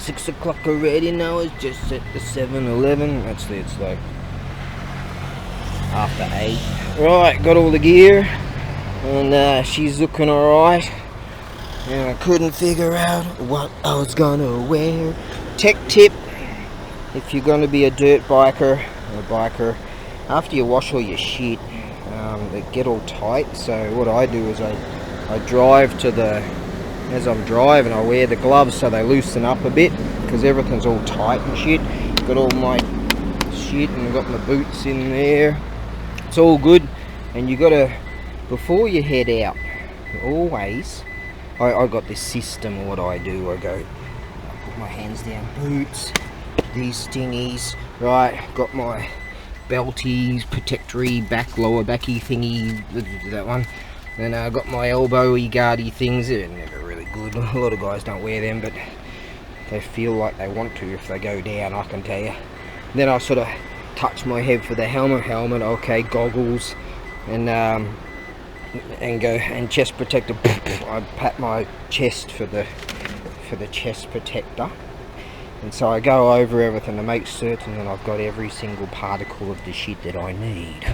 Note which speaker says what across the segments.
Speaker 1: 6 o'clock already now. It's just at the 7-Eleven. Actually, it's like after 8. Right, got all the gear, and she's looking alright. And I couldn't figure out what I was gonna wear. Tech tip: if you're gonna be a dirt biker or a biker, after you wash all your shit, they get all tight. So what I do is I drive to the, as I'm driving, I wear the gloves so they loosen up a bit, because everything's all tight and shit. Got all my shit and got my boots in there. It's all good. And you gotta, before you head out, always, I got this system. What I do, I put my hands down, boots, these thingies, right, got my belties, protectory, lower backy thingy, that one. Then I got my elbowy guardy things. They're never really good. A lot of guys don't wear them, but they feel like they want to if they go down, I can tell you. Then I sort of touch my head for the helmet, okay, goggles, and go, and chest protector. I pat my chest for the chest protector. And so I go over everything to make certain that I've got every single particle of the shit that I need.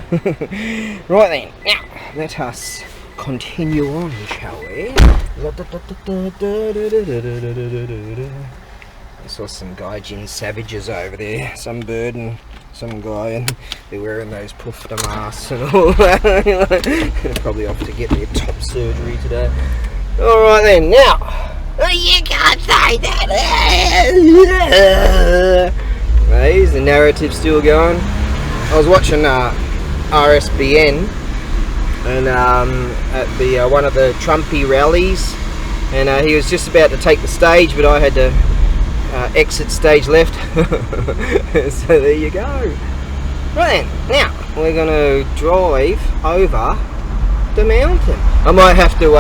Speaker 1: Right then, now let us continue on, shall we? I saw some gaijin savages over there, some bird and some guy, and they're wearing those puffed masks and all that. They're probably off to get their top surgery today. Alright then, now, you can't say that! Is the narrative still going? I was watching RSBN, and at the one of the Trumpy rallies, and he was just about to take the stage, but I had to exit stage left. So there you go. Right then, now we're gonna drive over the mountain. I might have to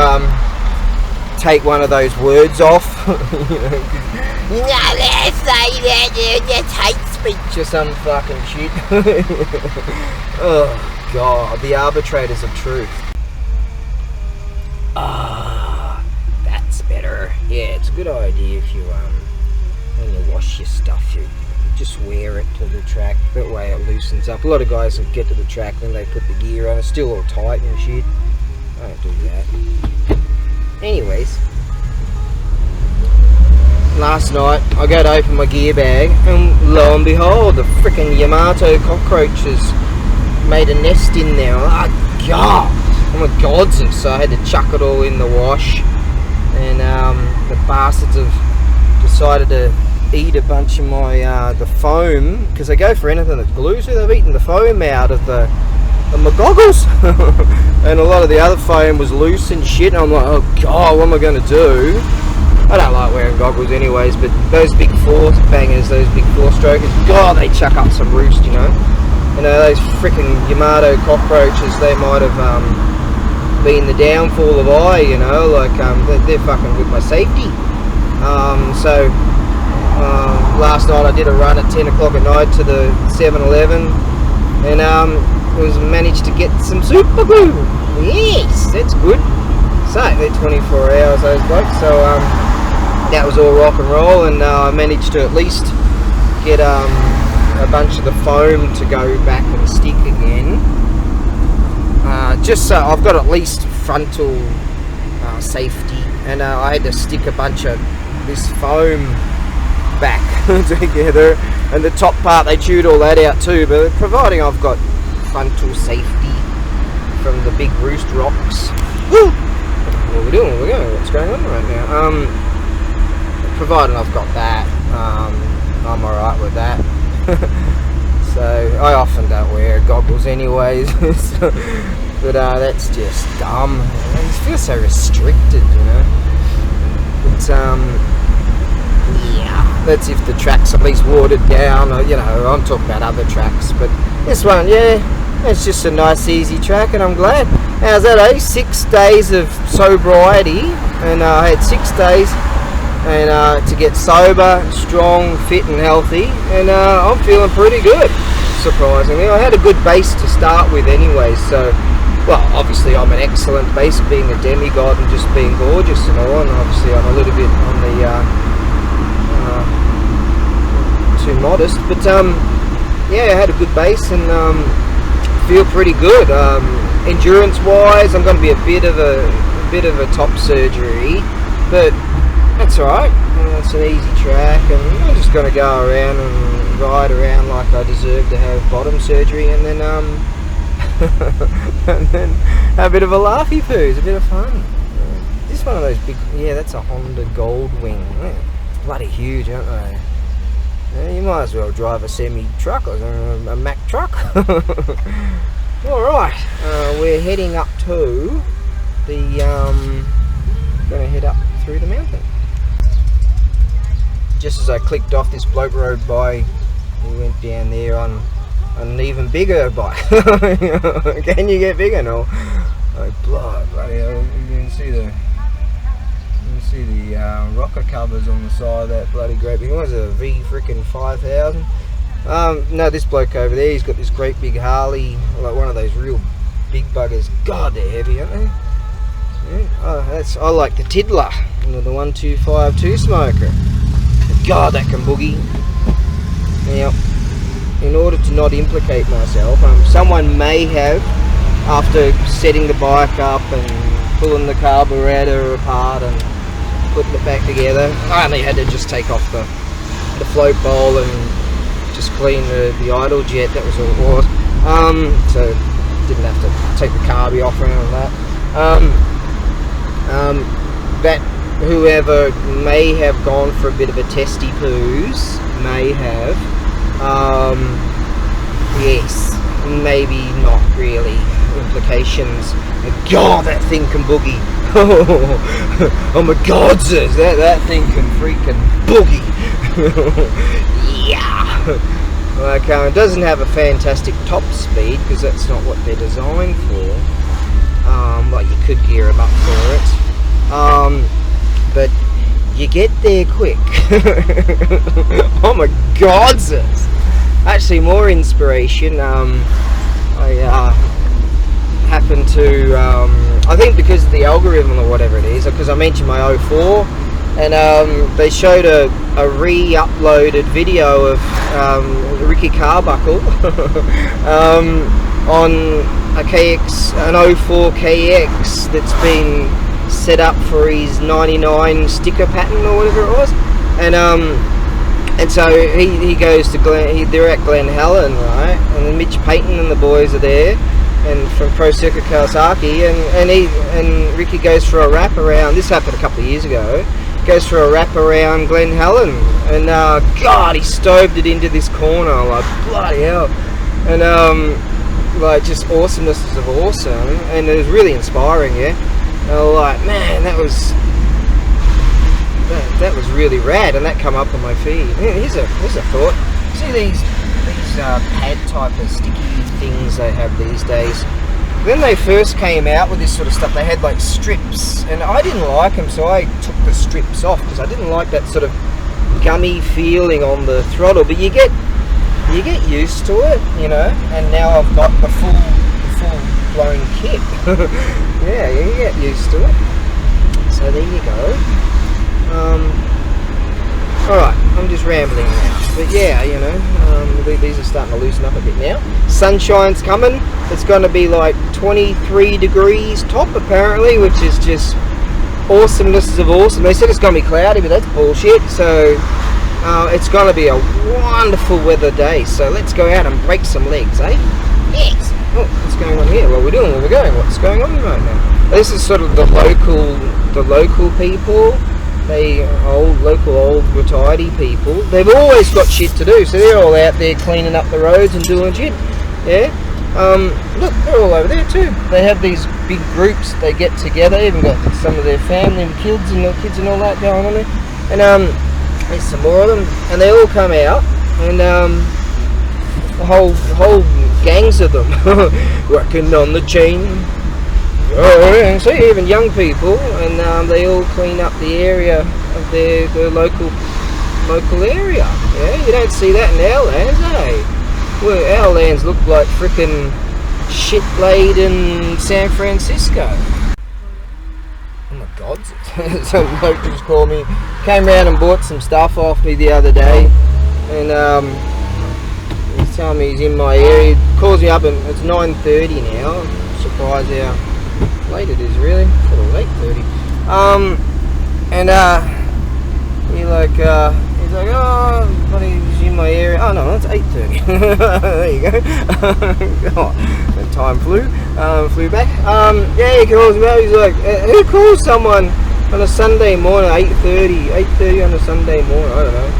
Speaker 1: take one of those words off. You know, let's say that that's hate speech or some fucking shit. Oh god, the arbitrators of truth. Ah, that's better. Yeah, it's a good idea if you when you wash your stuff, you just wear it to the track. That way it loosens up. A lot of guys will get to the track, then they put the gear on. It's still all tight and shit. I don't do that. Anyways, last night I go to open my gear bag, and lo and behold, the frickin' Yamato cockroaches made a nest in there. Oh god, I'm a godsend. So I had to chuck it all in the wash, and the bastards have decided to eat a bunch of my the foam, because they go for anything that glues. So they've eaten the foam out of my goggles. And a lot of the other foam was loose and shit, and I'm like, oh god, what am I going to do? I don't like wearing goggles anyways, but those big four bangers, those big four strokers, god, they chuck up some roost, you know. You know, those freaking Yamato cockroaches, they might have been the downfall of I, you know, like they're fucking with my safety. So last night I did a run at 10 o'clock at night to the 7-Eleven, and managed to get some super glue. Yes, that's good. So they're 24 hours, those blokes. So that was all rock and roll, and I managed to at least get a bunch of the foam to go back and stick again. Just so I've got at least frontal safety, and I had to stick a bunch of this foam back together, and the top part they chewed all that out too, but providing I've got frontal safety from the big roost rocks. Woo! What are we doing? We're going. What's going on right now? Providing I've got that, I'm alright with that. So I often don't wear goggles anyways. But that's just dumb. I just feel so restricted, you know. It's yeah, that's if the track's at least watered down, or, you know, I'm talking about other tracks, but this one, yeah, it's just a nice easy track, and I'm glad. How's that, eh? 6 days of sobriety, and I had 6 days and to get sober, strong, fit and healthy, and I'm feeling pretty good, surprisingly. I had a good base to start with anyway, so, well, obviously I'm an excellent base, being a demigod and just being gorgeous and all, and obviously I'm a little bit on the too modest, but yeah, I had a good base and feel pretty good. Endurance wise, I'm going to be a bit of a top surgery, but that's alright. It's an easy track, and I'm just going to go around and ride around like I deserve to have bottom surgery, and then and then have a bit of a laughy poo. It's a bit of fun. This one of those big, yeah, that's a Honda Goldwing. Yeah, bloody huge, aren't they? Yeah, you might as well drive a semi truck or a Mack truck. Alright, we're heading up to the gonna head up through the mountain. Just as I clicked off, this bloke rode by. He went down there on an even bigger bike. Can you get bigger? No. Oh, bloody hell. You can see the rocker covers on the side of that bloody great big one. It's a V frickin' 5000. No, this bloke over there, he's got this great big Harley, like one of those real big buggers. God, they're heavy, aren't they? Yeah. Oh, I like the Tiddler, the 1252 smoker. God, that can boogie. Now, in order to not implicate myself, someone may have, after setting the bike up and pulling the carburetor apart and putting it back together, I only had to just take off the float bowl and just clean the idle jet. That was all it was. So didn't have to take the carby off or anything like that. That whoever may have gone for a bit of a testy poos may have, yes, maybe not really implications. God, that thing can boogie. Oh my God, sis, that thing can freaking boogie. Yeah. Like, it doesn't have a fantastic top speed because that's not what they're designed for. Like, you could gear them up for it. But you get there quick. Oh my God, sis. Actually, more inspiration. I happened to, I think because of the algorithm or whatever it is, because I mentioned my 04, and they showed a re-uploaded video of Ricky Carbuckle on a KX, an 04 KX that's been set up for his 99 sticker pattern or whatever it was, and so he goes to they're at Glen Helen, right, and then Mitch Payton and the boys are there, and from Pro Circuit Kawasaki, and Ricky goes for a wrap around. This happened a couple of years ago. Goes for a wrap around Glen Helen, and God, he stoved it into this corner, like bloody hell, and like just awesomeness of awesome, and it was really inspiring, yeah. And I was like, man, that was really rad, and that come up on my feed. Here's a thought. See these pad type of sticky things they have these days. When they first came out with this sort of stuff, they had like strips, and I didn't like them, so I took the strips off because I didn't like that sort of gummy feeling on the throttle. But you get used to it, you know. And now I've got the full blown kit. Yeah, you get used to it. So there you go. Alright, I'm just rambling now. But yeah, you know, these are starting to loosen up a bit now. Sunshine's coming. It's going to be like 23 degrees top apparently, which is just awesomeness of awesome. They said it's going to be cloudy, but that's bullshit. So it's going to be a wonderful weather day. So let's go out and break some legs, eh? Yes. Oh, what's going on here? Well, we're doing where we're going. What's going on right now? This is sort of the local people. They old retiredy people. They've always got shit to do, so they're all out there cleaning up the roads and doing shit. Yeah. Look, they're all over there too. They have these big groups. They get together. They even got some of their family and kids and all that going on there. And there's some more of them, and they all come out, and whole gangs of them working on the chain. Oh, and see, even young people, and they all clean up the area of their local area. Yeah, you don't see that in our lands, eh? Well, our lands look like frickin' shit laid in San Francisco. Oh my God, some bloke just called me, came round and bought some stuff off me the other day, and he's telling me he's in my area. He calls me up and it's 9:30 now. I'm surprised how late it is, really. Sort of late 30. And he's like, oh, buddy, he's in my area. Oh no, it's 8:30. There you go. Oh, the time flew back. Yeah, he calls me up. He's like, who calls someone on a Sunday morning, 8:30 on a Sunday morning? I don't know.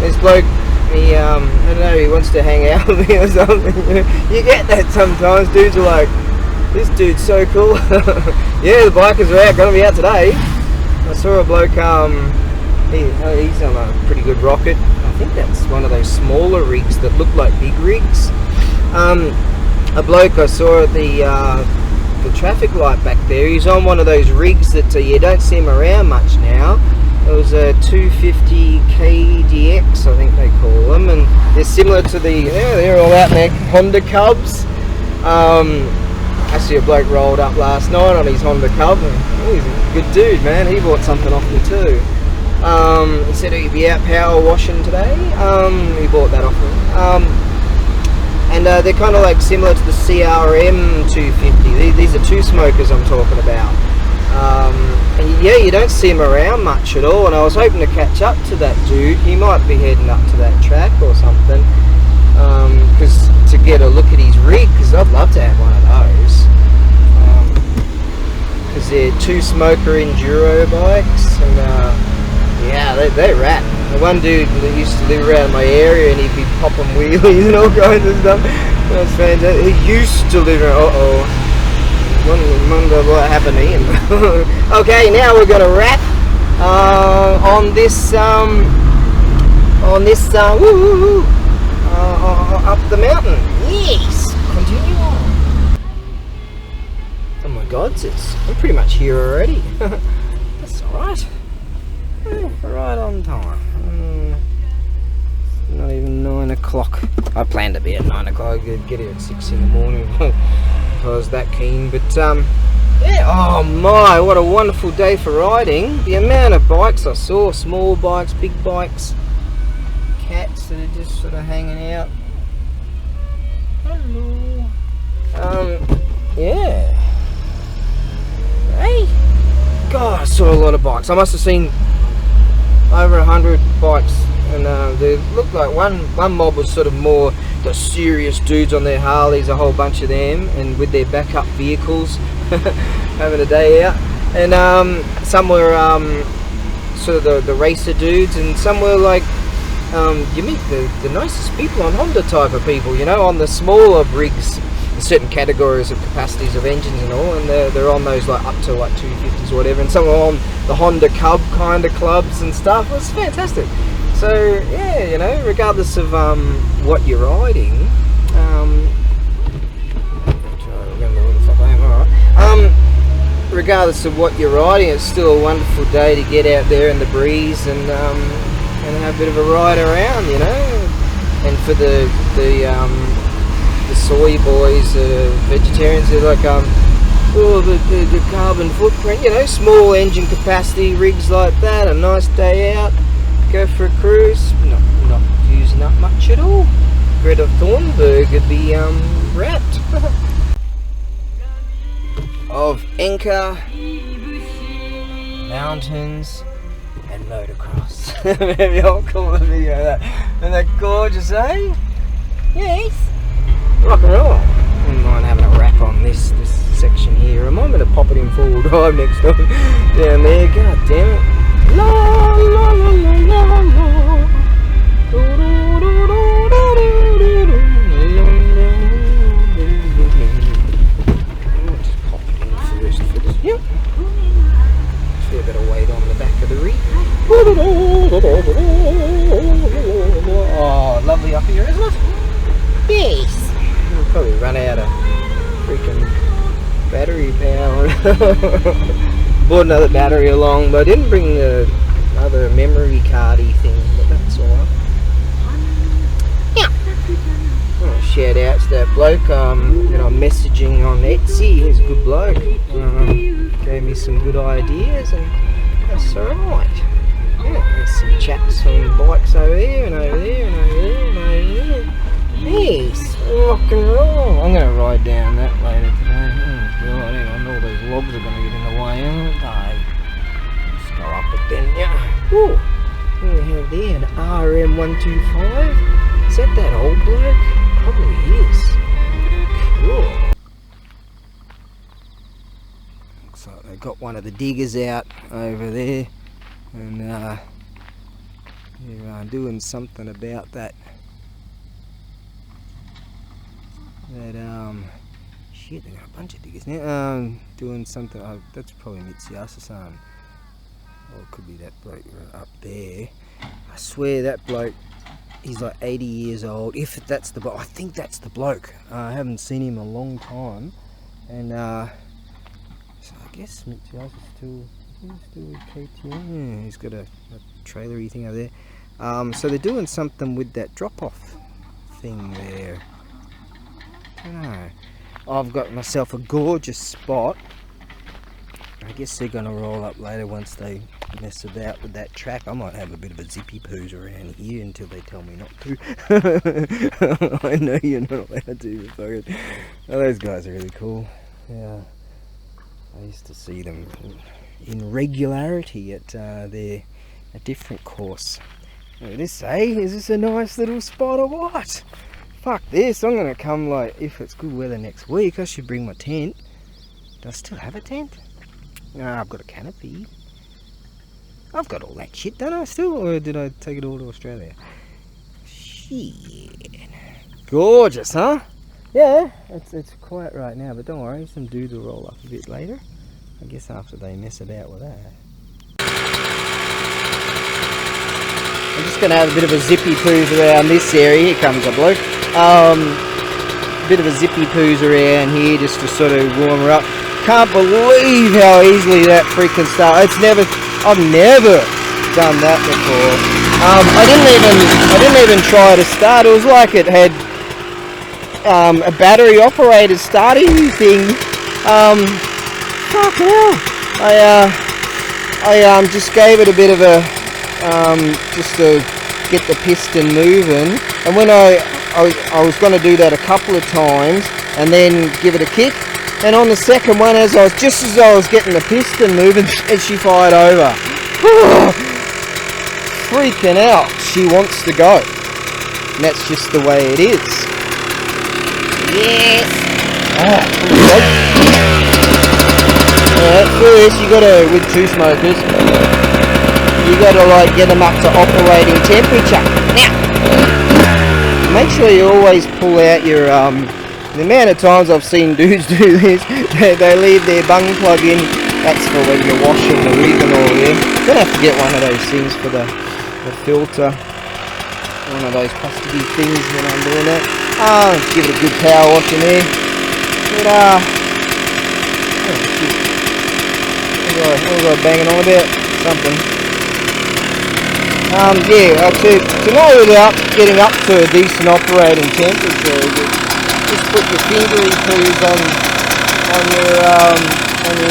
Speaker 1: This bloke, he, I don't know, he wants to hang out with me or something. You get that sometimes. Dudes are like, this dude's so cool. Yeah, the bikers are out, gonna be out today. I saw a bloke, he's on a pretty good rocket. I think that's one of those smaller rigs that look like big rigs. A bloke I saw at the traffic light back there, he's on one of those rigs that you don't see him around much now. It was a 250 KDX, I think they call them, and they're similar to they're all out there, Honda Cubs. I see a bloke rolled up last night on his Honda Cub, and he's a good dude, man. He bought something off me too. He said he'd be out power washing today. He bought that off me. And they're kind of like similar to the CRM 250. These are two smokers I'm talking about. And yeah, you don't see him around much at all. And I was hoping to catch up to that dude. He might be heading up to that track or something. Because to get a look at his rig, because I'd love to have one of those. Because they're two smoker enduro bikes, and yeah, they're rad. The one dude that used to live around my area, and he'd be popping wheelies and all kinds of stuff. That's fantastic. He used to live around. Wonder what happened to him. Okay, now we're gonna wrap on this up the mountain. Yes, continue on. Oh my God, I'm pretty much here already. That's alright. Right on time. Not even 9 o'clock. I planned to be at 9 o'clock. I'd get here at 6 in the morning if I was that keen. But yeah, oh my, what a wonderful day for riding. The amount of bikes I saw, small bikes, big bikes, cats that are just sort of hanging out. Hello. Yeah. Hey. God, I saw a lot of bikes. I must have seen over 100 bikes, and they looked like one mob was sort of more the serious dudes on their Harleys, a whole bunch of them, and with their backup vehicles, having a day out. And some were sort of the racer dudes, and some were like you meet the nicest people on Honda type of people, you know, on the smaller rigs, certain categories of capacities of engines and all, and they're on those like up to like 250s or whatever, and some are on the Honda Cub kind of clubs and stuff. It was fantastic. So yeah, you know, regardless of what you're riding, regardless of what you're riding, it's still a wonderful day to get out there in the breeze and have a bit of a ride around, you know. And for the soy boys, vegetarians, they're like the carbon footprint, you know, small engine capacity rigs like that, a nice day out, go for a cruise, not using up much at all. Greta Thunberg would be wrapped. Of Enka, mountains, and motocross. Maybe I'll call the video that. Isn't that gorgeous, eh? Yes. Rock and roll. I wouldn't mind having a wrap on this section here. I might be able to pop it in full drive next time. Down there, god damn it. La la la la la la. Just pop it in first for this. Yep. Fair bit of weight on the back of the rig. Oh, lovely up here, isn't it? Yes. We'll probably run out of freaking battery power. Bought another battery along, but I didn't bring the other memory cardy thing, but that's alright. Yeah. Oh shout out to that bloke that I'm messaging on Etsy. He's a good bloke. Gave me some good ideas, and that's alright. Yeah, there's some chaps on bikes over there and over there and over there and over there. Yes, rock and roll. I'm going to ride down that later today. Oh god, hang on, all those logs are going to get in the way, aren't they? Let's go up it then, yeah. Ooh, what do we have there? An RM125? Is that old bloke? Probably is. Cool. Looks like they've got one of the diggers out over there, and they're doing something about that. Shit, they got a bunch of diggers now. Doing something. That's probably Mitsuyasu-san. Or it could be that bloke up there. I swear that bloke, he's like 80 years old. If that's the bloke, I think that's the bloke. I haven't seen him in a long time, and so I guess Mitsuyasu's still with KTM. Yeah, he's got a trailery thing over there. So they're doing something with that drop-off thing there. I don't know. I've got myself a gorgeous spot. I guess they're going to roll up later once they mess about with that track. I might have a bit of a zippy poos around here until they tell me not to. I know you're not allowed to. But those guys are really cool. Yeah, I used to see them in regularity at a different course. Look at this, eh? Is this a nice little spot or what? Fuck this, I'm going to come, like, if it's good weather next week, I should bring my tent. Do I still have a tent? No, I've got a canopy. I've got all that shit, don't I still? Or did I take it all to Australia? Shit. Gorgeous, huh? Yeah, it's quiet right now, but don't worry, some dudes will roll up a bit later. I guess after they mess about with that. I'm just going to have a bit of a zippy poos around this area. Here comes a bloke. Bit of a zippy poos around here just to sort of warm her up. Can't believe how easily that freaking started. I've never done that before. I didn't even try to start. It was like it had a battery operated starting thing. Fuck hell. I just gave it a bit of a just to get the piston moving, and when I was going to do that a couple of times and then give it a kick, and on the second one, as I was getting the piston moving, and she fired over. Freaking out, she wants to go, and that's just the way it is. Yes. Alright, first you gotta, with two smokers, you gotta like get them up to operating temperature. Now, make sure you always pull out your, the amount of times I've seen dudes do this, they leave their bung plug in. That's for when you're washing the rig and all there. You're gonna have to get one of those things for the filter. One of those plasticky things when I'm doing that. Give it a good power wash in there. But, oh shit. What was I banging on about? Something. Yeah, to know without getting up to a decent operating temperature, just put your fingery poos on your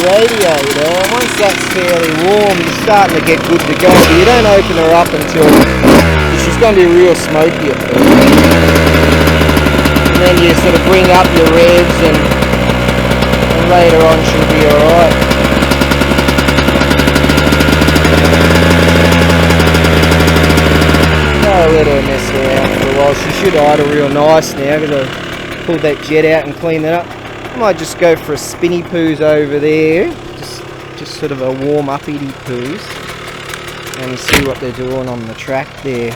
Speaker 1: radiator, and once that's fairly warm, you're starting to get good to go, but you don't open her up until she's going to be real smoky at first. And then you sort of bring up your revs, and later on she'll be alright. I'll let her mess around for a while. She should idle real nice now because I pulled that jet out and cleaned that up. I might just go for a spinny poos over there, just sort of a warm uppity poos, and see what they're doing on the track there.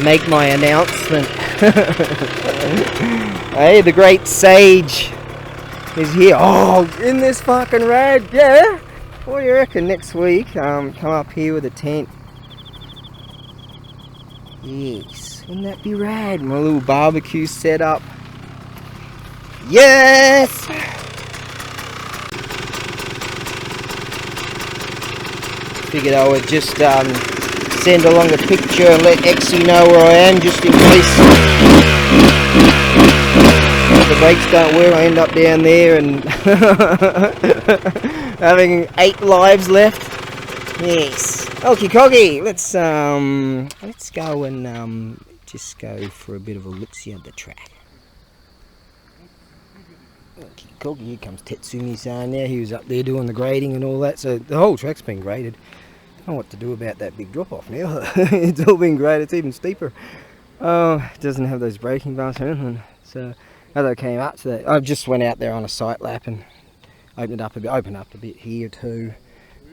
Speaker 1: Make my announcement. Hey, the great sage is here. Oh, in this fucking rad, yeah. What do you reckon next week? Come up here with a tent. Yes, wouldn't that be rad? My little barbecue setup. Yes! Figured I would just send along a picture and let Exy know where I am, just in case If the brakes don't work, I end up down there and having 8 lives left. Yes. Okie coggy. Let's go and just go for a bit of a look-see at the track. Okie coggy. Here comes Tetsumi-san now. He was up there doing the grading and all that. So the whole track's been graded. I don't know what to do about that big drop-off now. It's all been graded. It's even steeper. It doesn't have those braking bars or anything. So as I came up to that, I just went out there on a sight lap and opened up a bit here too,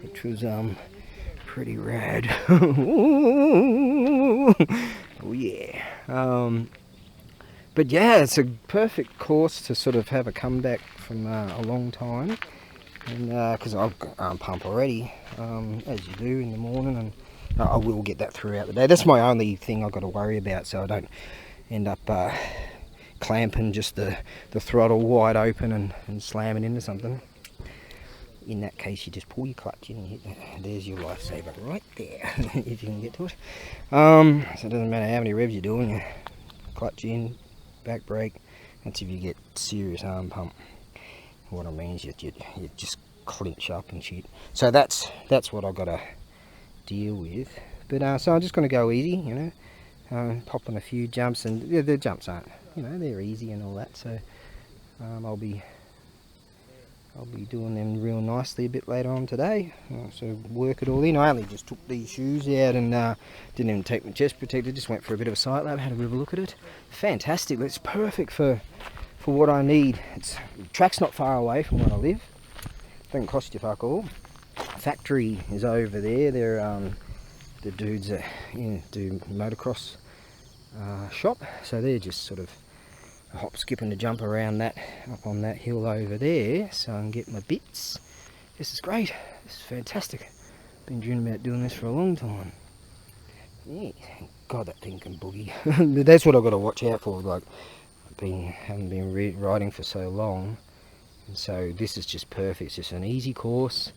Speaker 1: which was pretty rad. Oh yeah. But yeah, it's a perfect course to sort of have a comeback from a long time, and because I'm pumped already, as you do in the morning, and I will get that throughout the day. That's my only thing I've got to worry about, so I don't end up clamping just the throttle wide open and slamming into something. In that case, you just pull your clutch in and hit that. There's your lifesaver right there, if you can get to it. So it doesn't matter how many revs you're doing, you clutch in, back brake. That's if you get serious arm pump. What I mean is you just clinch up and shit. So that's what I've got to deal with. But so I'm just going to go easy, you know, popping a few jumps, and yeah, the jumps aren't, you know, they're easy and all that. So I'll be doing them real nicely a bit later on today. So work it all in. I only just took these shoes out and didn't even take my chest protector. Just went for a bit of a sight lap, had a bit of a look at it. Fantastic. It's perfect for what I need. The track's not far away from where I live. Doesn't cost you fuck all. Factory is over there. They're the dudes that do motocross shop. So they're just sort of hop, skip and a jump around that, up on that hill over there, so I can get my bits. This is great. This is fantastic. Been dreaming about doing this for a long time. Yeah, God, that thing can boogie. That's what I've got to watch out for. Like, haven't been riding for so long, and so this is just perfect. It's just an easy course,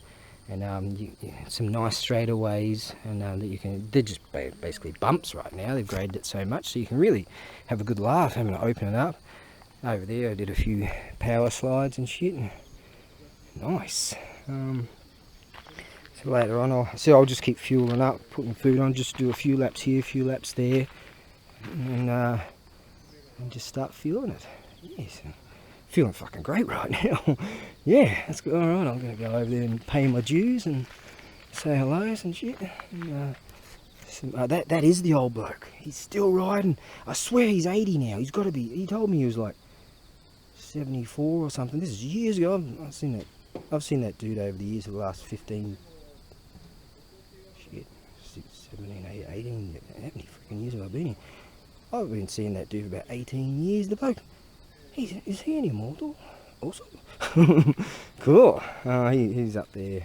Speaker 1: and some nice straightaways, and that you can. They're just basically bumps right now. They've graded it so much, so you can really have a good laugh having to open it up. Over there, I did a few power slides and shit. Nice. So later on, I'll just keep fueling up, putting food on, just do a few laps here, a few laps there, and just start fueling it. Yes. Feeling fucking great right now. Yeah, that's good. Alright, I'm going to go over there and pay my dues and say hellos and shit. And, that is the old bloke. He's still riding. I swear he's 80 now. He's got to be. He told me he was like 74 or something. This is years ago. I've seen that dude over the years, of the last 15, 17, 18, how many freaking years have I been here? I've been seeing that dude for about 18 years. The bloke, is he an immortal? Awesome. Cool. He's up there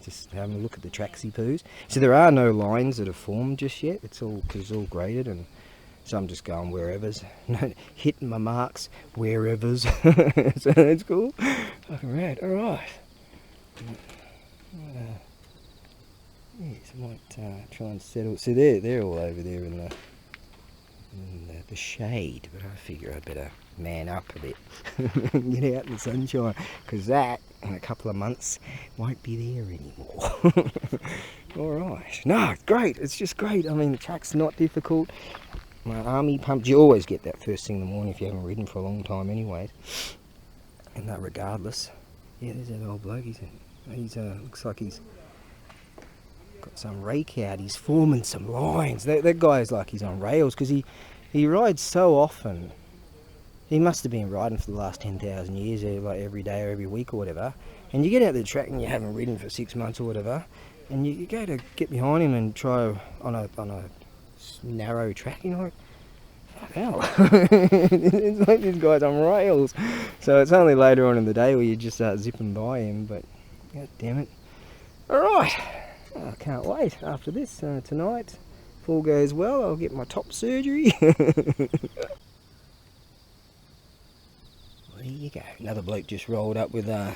Speaker 1: just having a look at the tracks he poos. So there are no lines that are formed just yet. It's all graded, and so I'm just going wherever's. Hitting my marks wherever's. So that's cool. Fucking rad. Alright. Yes, I might try and settle. See, they're all over there in the shade, but I figure I'd better man up a bit and get out in the sunshine, because that in a couple of months won't be there anymore. Alright, no, great, it's just great. I mean, the track's not difficult. My army pumps, you always get that first thing in the morning if you haven't ridden for a long time anyways, and that regardless. Yeah, there's that old bloke. He's looks like he's got some rake out. He's forming some lines. That guy's like he's on rails, because he rides so often. He must have been riding for the last 10,000 years, like every day or every week or whatever. And you get out the track and you haven't ridden for 6 months or whatever, and you go to get behind him and try on a narrow track, you know, like, fuck hell. It's like this guy's on rails. So it's only later on in the day where you just start zipping by him, but god damn it. Alright, I can't wait after this. Tonight, if all goes well, I'll get my top surgery. There you go. Another bloke just rolled up with a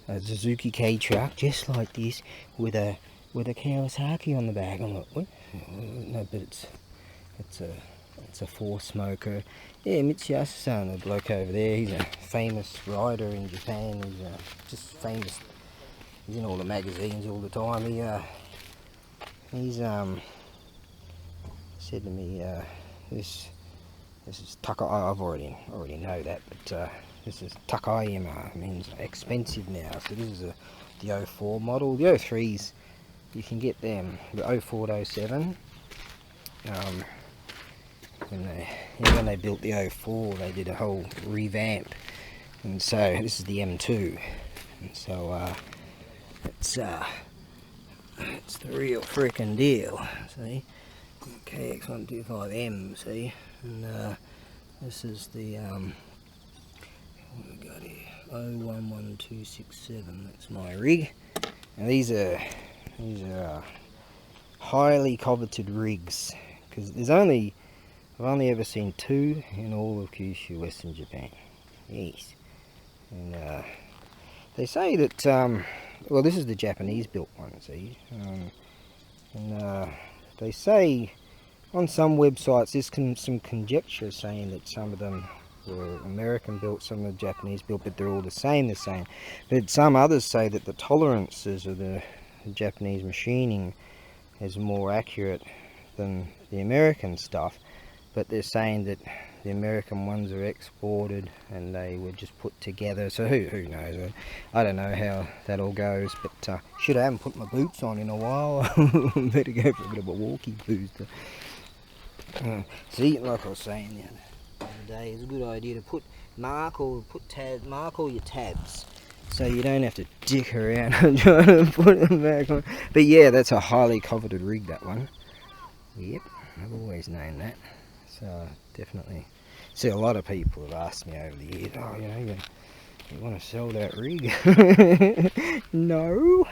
Speaker 1: Suzuki K truck, just like this, with a Kawasaki on the back. I'm like, what? No, but it's a It's a 4-smoker. Yeah, Mitsuyasu-san, the bloke over there, he's a famous rider in Japan. He's just famous. He's in all the magazines all the time. He's said to me, this is Takai. I've already know that, but this is Takayama, means expensive now. So this is the 04 model. The 03s, you can get them. The 04 to 07. When they built the 04, they did a whole revamp, and so this is the M2, and so it's the real freaking deal. See, KX125M. See, and this is the what we got here, 011267. That's my rig. Now these are highly coveted rigs, because I've only ever seen 2 in all of Kyushu, Western Japan. Yes. And they say that, well, this is the Japanese built one, see. And they say on some websites there's some conjecture saying that some of them were American built, some of the Japanese built, but they're all the same. But some others say that the tolerances of the Japanese machining is more accurate than the American stuff. But they're saying that the American ones are exported and they were just put together. So who knows? I don't know how that all goes. But I haven't put my boots on in a while. Better go for a bit of a walkie booster. See, like I was saying the other day, it's a good idea to mark all your tabs, so you don't have to dick around and try to put them back on. But yeah, that's a highly coveted rig, that one. Yep, I've always known that. So definitely see a lot of people have asked me over the years, oh, you want to sell that rig? No.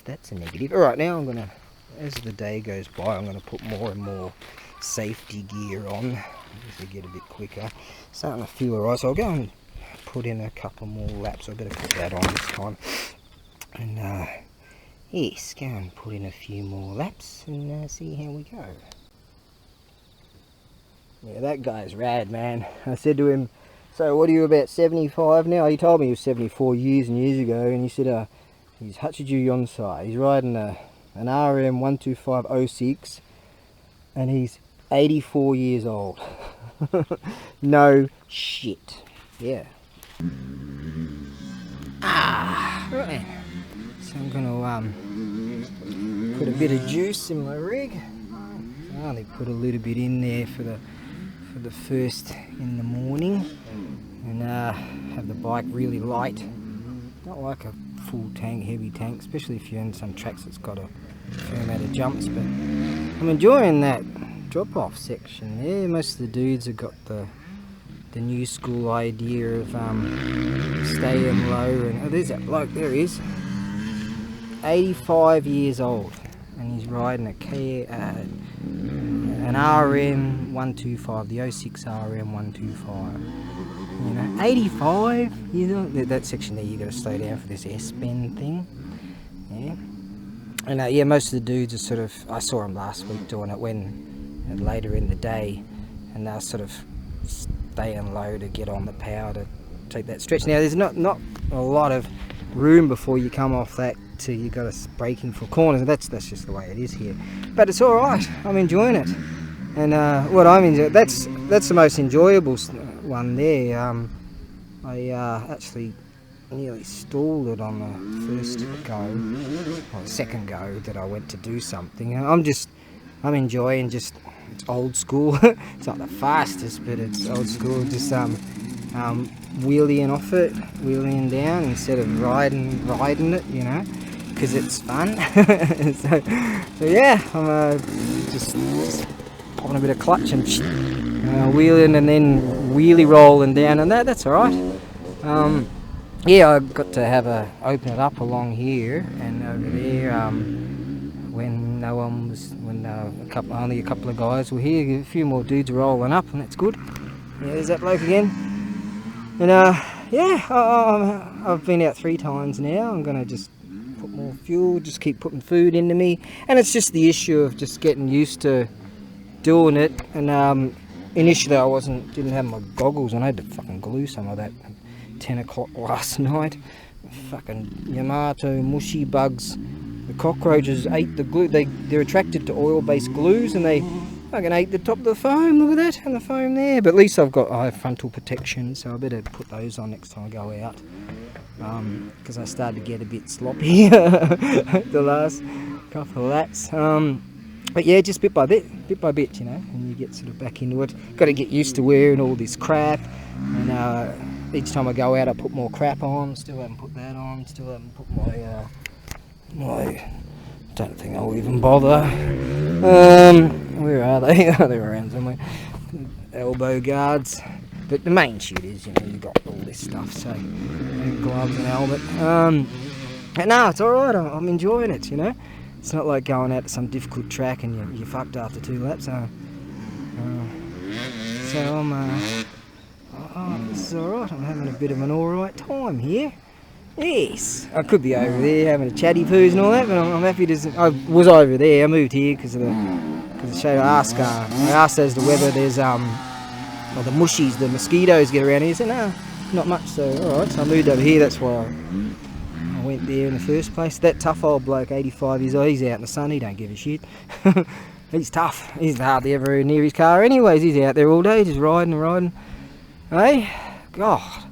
Speaker 1: That's a negative. All right, now I'm gonna, as the day goes by, I'm gonna put more and more safety gear on as we get a bit quicker. Starting to feel alright, so I'll go and put in a couple more laps. I better put that on this time. And yes, go and put in a few more laps and see how we go. Yeah, that guy's rad, man. I said to him, so what are you, about 75 now? He told me he was 74 years and years ago, and he said he's Hachiju Yonsai. He's riding an RM 12506 and he's 84 years old. No shit. Yeah. Right. So I'm gonna put a bit of juice in my rig. I only put a little bit in there for the first in the morning, and have the bike really light. Not like a full tank, heavy tank, especially if you're in some tracks that's got a fair amount of jumps. But I'm enjoying that drop-off section there. Most of the dudes have got the new school idea of staying low. And oh, there's that bloke. There he is. 85 years old, and he's riding an RM 125, the 06 RM 125. You know, 85 years old. That section there, you got to slow down for this S-bend thing. Yeah. And yeah, most of the dudes are sort of, I saw them last week doing it later in the day, and they're sort of staying low to get on the power to take that stretch. Now there's not a lot of room before you come off that till you got us braking for corners, and that's just the way it is here. But it's all right. I'm enjoying it, and what I'm enjoying, that's the most enjoyable one there. I actually nearly stalled it on the first go, or the second go that I went to do something. I'm enjoying just, it's old school. It's not the fastest, but it's old school. Just wheeling off it, wheeling down instead of riding it, you know, because it's fun. so yeah, I'm just popping a bit of clutch and wheeling, and then wheelie rolling down, and that's all right. Yeah, I got to open it up along here and over there when no one was, only a couple of guys were here. A few more dudes rolling up, and that's good. Yeah, there's that bloke again. And yeah, I've been out 3 times now. I'm gonna just put more fuel, just keep putting food into me. And it's just the issue of just getting used to doing it. And initially I didn't have my goggles, and I had to fucking glue some of that at 10 o'clock last night. Fucking Yamato mushy bugs. The cockroaches ate the glue. They're attracted to oil-based glues, and they fucking ate the top of the foam. Look at that, and the foam there. But at least I have frontal protection, so I better put those on next time I go out. Because I started to get a bit sloppy the last couple of laps. But yeah, just bit by bit, you know, and you get sort of back into it. Got to get used to wearing all this crap, and each time I go out I put more crap on. Still haven't put that on, still haven't put my don't think I'll even bother. Where are they? Oh, they're around somewhere. Elbow guards. But the main shit is, you know, you got all this stuff, so gloves and helmet. But no, it's alright, I'm enjoying it, you know. It's not like going out to some difficult track and you're fucked after 2 laps. So this is alright, I'm having a bit of an alright time here. Yes, I could be over there having a chatty poos and all that, but I'm happy to. I was over there. I moved here because of the show. I asked as to whether there's the mushies, the mosquitoes get around here. He said no, not much. So alright, so I moved over here. That's why I went there in the first place. That tough old bloke, 85 years old, he's out in the sun. He don't give a shit. He's tough. He's hardly ever near his car. Anyways, he's out there all day just riding and riding. Hey, God.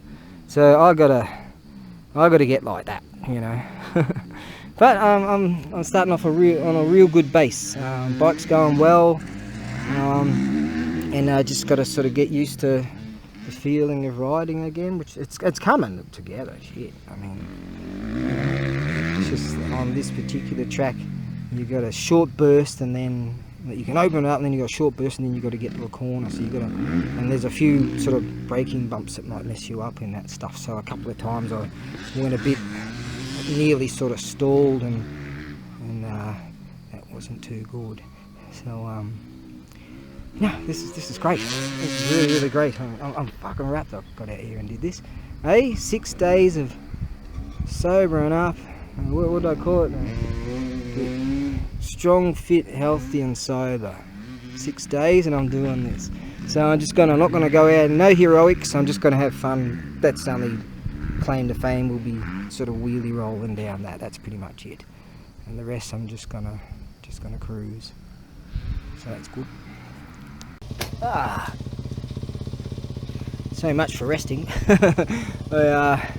Speaker 1: So I gotta get like that, you know. But I'm starting off on a real good base. Bike's going well, and I just got to sort of get used to the feeling of riding again, which it's coming together. Shit, I mean, it's just on this particular track, you got a short burst, and then you can open it up, and then you got a short burst, and then you got to get to a corner. So you got to, and there's a few sort of braking bumps that might mess you up in that stuff. So a couple of times I went a bit, nearly sort of stalled, and that wasn't too good. So yeah, this is great. This is really great. I'm fucking wrapped. I got out here and did this. Hey, 6 days of sobering up. What do I call it? Strong, fit, healthy and sober. 6 days and I'm doing this. So I'm not gonna go out, no heroics, I'm just gonna have fun. That's the only claim to fame, will be sort of wheelie rolling down that. That's pretty much it. And the rest I'm just gonna cruise. So that's good. So much for resting. I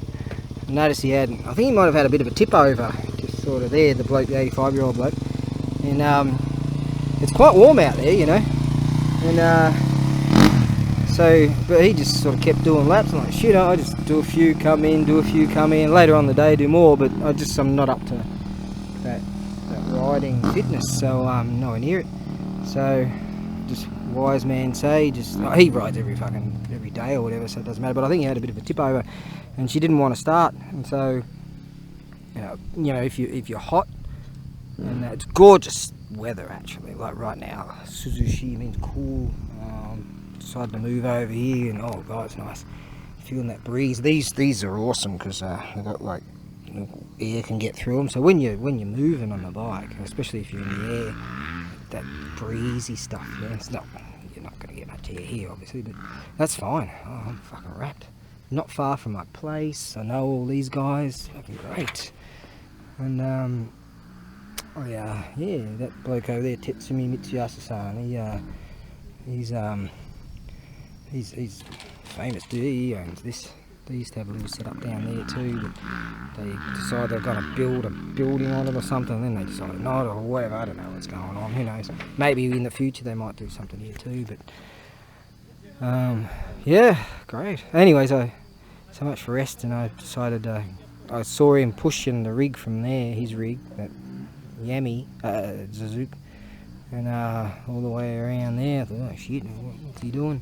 Speaker 1: noticed I think he might have had a bit of a tip over, just sort of there, the bloke, the 85-year-old bloke. And it's quite warm out there, you know, and but he just sort of kept doing laps. I'm like, shit, I just do a few, come in, later on the day do more, but I'm not up to that riding fitness, so I'm nowhere near it. So just wise man say, he rides every day or whatever, so it doesn't matter, but I think he had a bit of a tip over and she didn't want to start. And so you know if you're hot, and it's gorgeous weather actually, like right now. Suzushi means cool. Decided to move over here, and oh god, it's nice. Feeling that breeze. These are awesome because they've got like, air can get through them. So when you're moving on the bike, especially if you're in the air, that breezy stuff. Yeah, you're not going to get much air here, obviously, but that's fine. Oh, I'm fucking wrapped. Not far from my place. I know all these guys. Fucking great. And yeah, that bloke over there, Tetsumi Mitsuyasa-san, he's famous dude. He owns this. They used to have a little setup down there too, but they decided they're going to build a building on it or something, then they decided not, or whatever. I don't know what's going on, who knows. Maybe in the future they might do something here too, but yeah, great. Anyways, so much for rest, and I decided I saw him pushing the rig from there, his rig, that Yami Suzuki, and all the way around there. I thought, oh shit, what's he doing?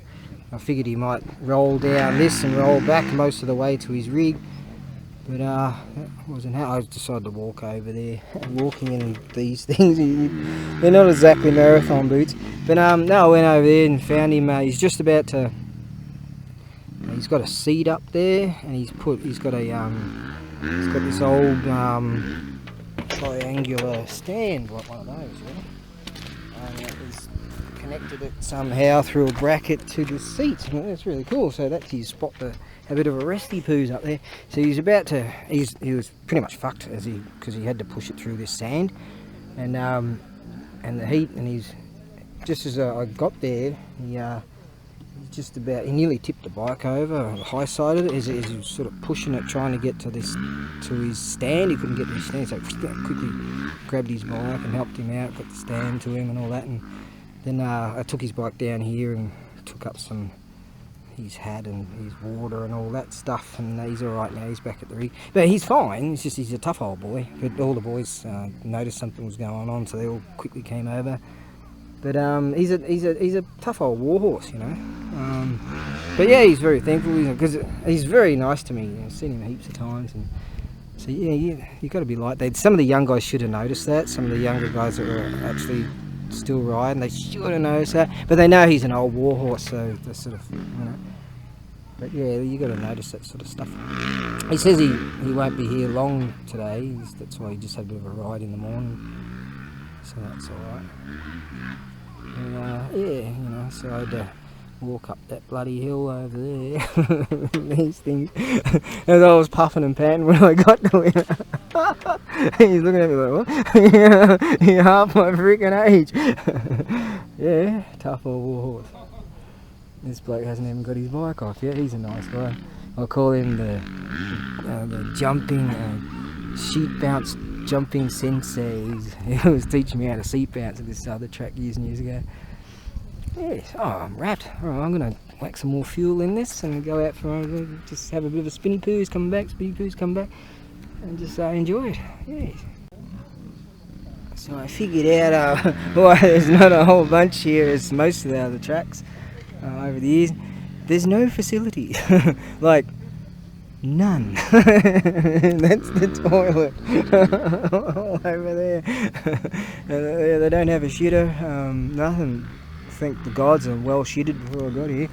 Speaker 1: I figured he might roll down this and roll back most of the way to his rig, but that wasn't how. I decided to walk over there. Walking in these things, they're not exactly marathon boots, but no, I went over there and found him. He's just about to. He's got a seat up there, and he's got this old triangular stand, like one of those, and it is connected it somehow through a bracket to the seat. And that's really cool. So that's his spot to have a bit of a resty poos up there. So he's about to, he was pretty much fucked because he had to push it through this sand, and the heat, and he's just as I got there, he nearly tipped the bike over, high sided it as he was sort of pushing it, trying to get to his stand. He couldn't get to his stand, so quickly grabbed his bike and helped him out, got the stand to him and all that. And then I took his bike down here and took up his hat and his water and all that stuff, and he's alright now. He's back at the rig, but he's fine. It's just he's a tough old boy. But all the boys noticed something was going on, so they all quickly came over. But he's a tough old warhorse, you know. But yeah, he's very thankful because he's very nice to me. I've seen him heaps of times, and so yeah, you got to be like that. Some of the young guys should have noticed that. Some of the younger guys that were actually still riding, they should have noticed that. But they know he's an old warhorse, so they sort of, you know. But yeah, you got to notice that sort of stuff. He says he won't be here long today. That's why he just had a bit of a ride in the morning. So that's alright. Yeah, you know, so I had to walk up that bloody hill over there. These things. As I was puffing and panting when I got to him. He's looking at me like, what? You're half my freaking age. Yeah, tough old warhorse. This bloke hasn't even got his bike off yet. He's a nice guy. I'll call him the jumping sheet bounce jumping sensei. He was teaching me how to seat bounce at this other track years and years ago. Yes. Oh, I'm wrapped. Alright, I'm going to whack some more fuel in this and go out for just have a bit of a spinny poos, come back, and just enjoy it. Yes. So I figured out why there's not a whole bunch here as most of the other tracks over the years. There's no facilities. Like, none. That's the toilet. All over there. They don't have a shitter. Nothing. Thank the gods I'm well shitted before I got here.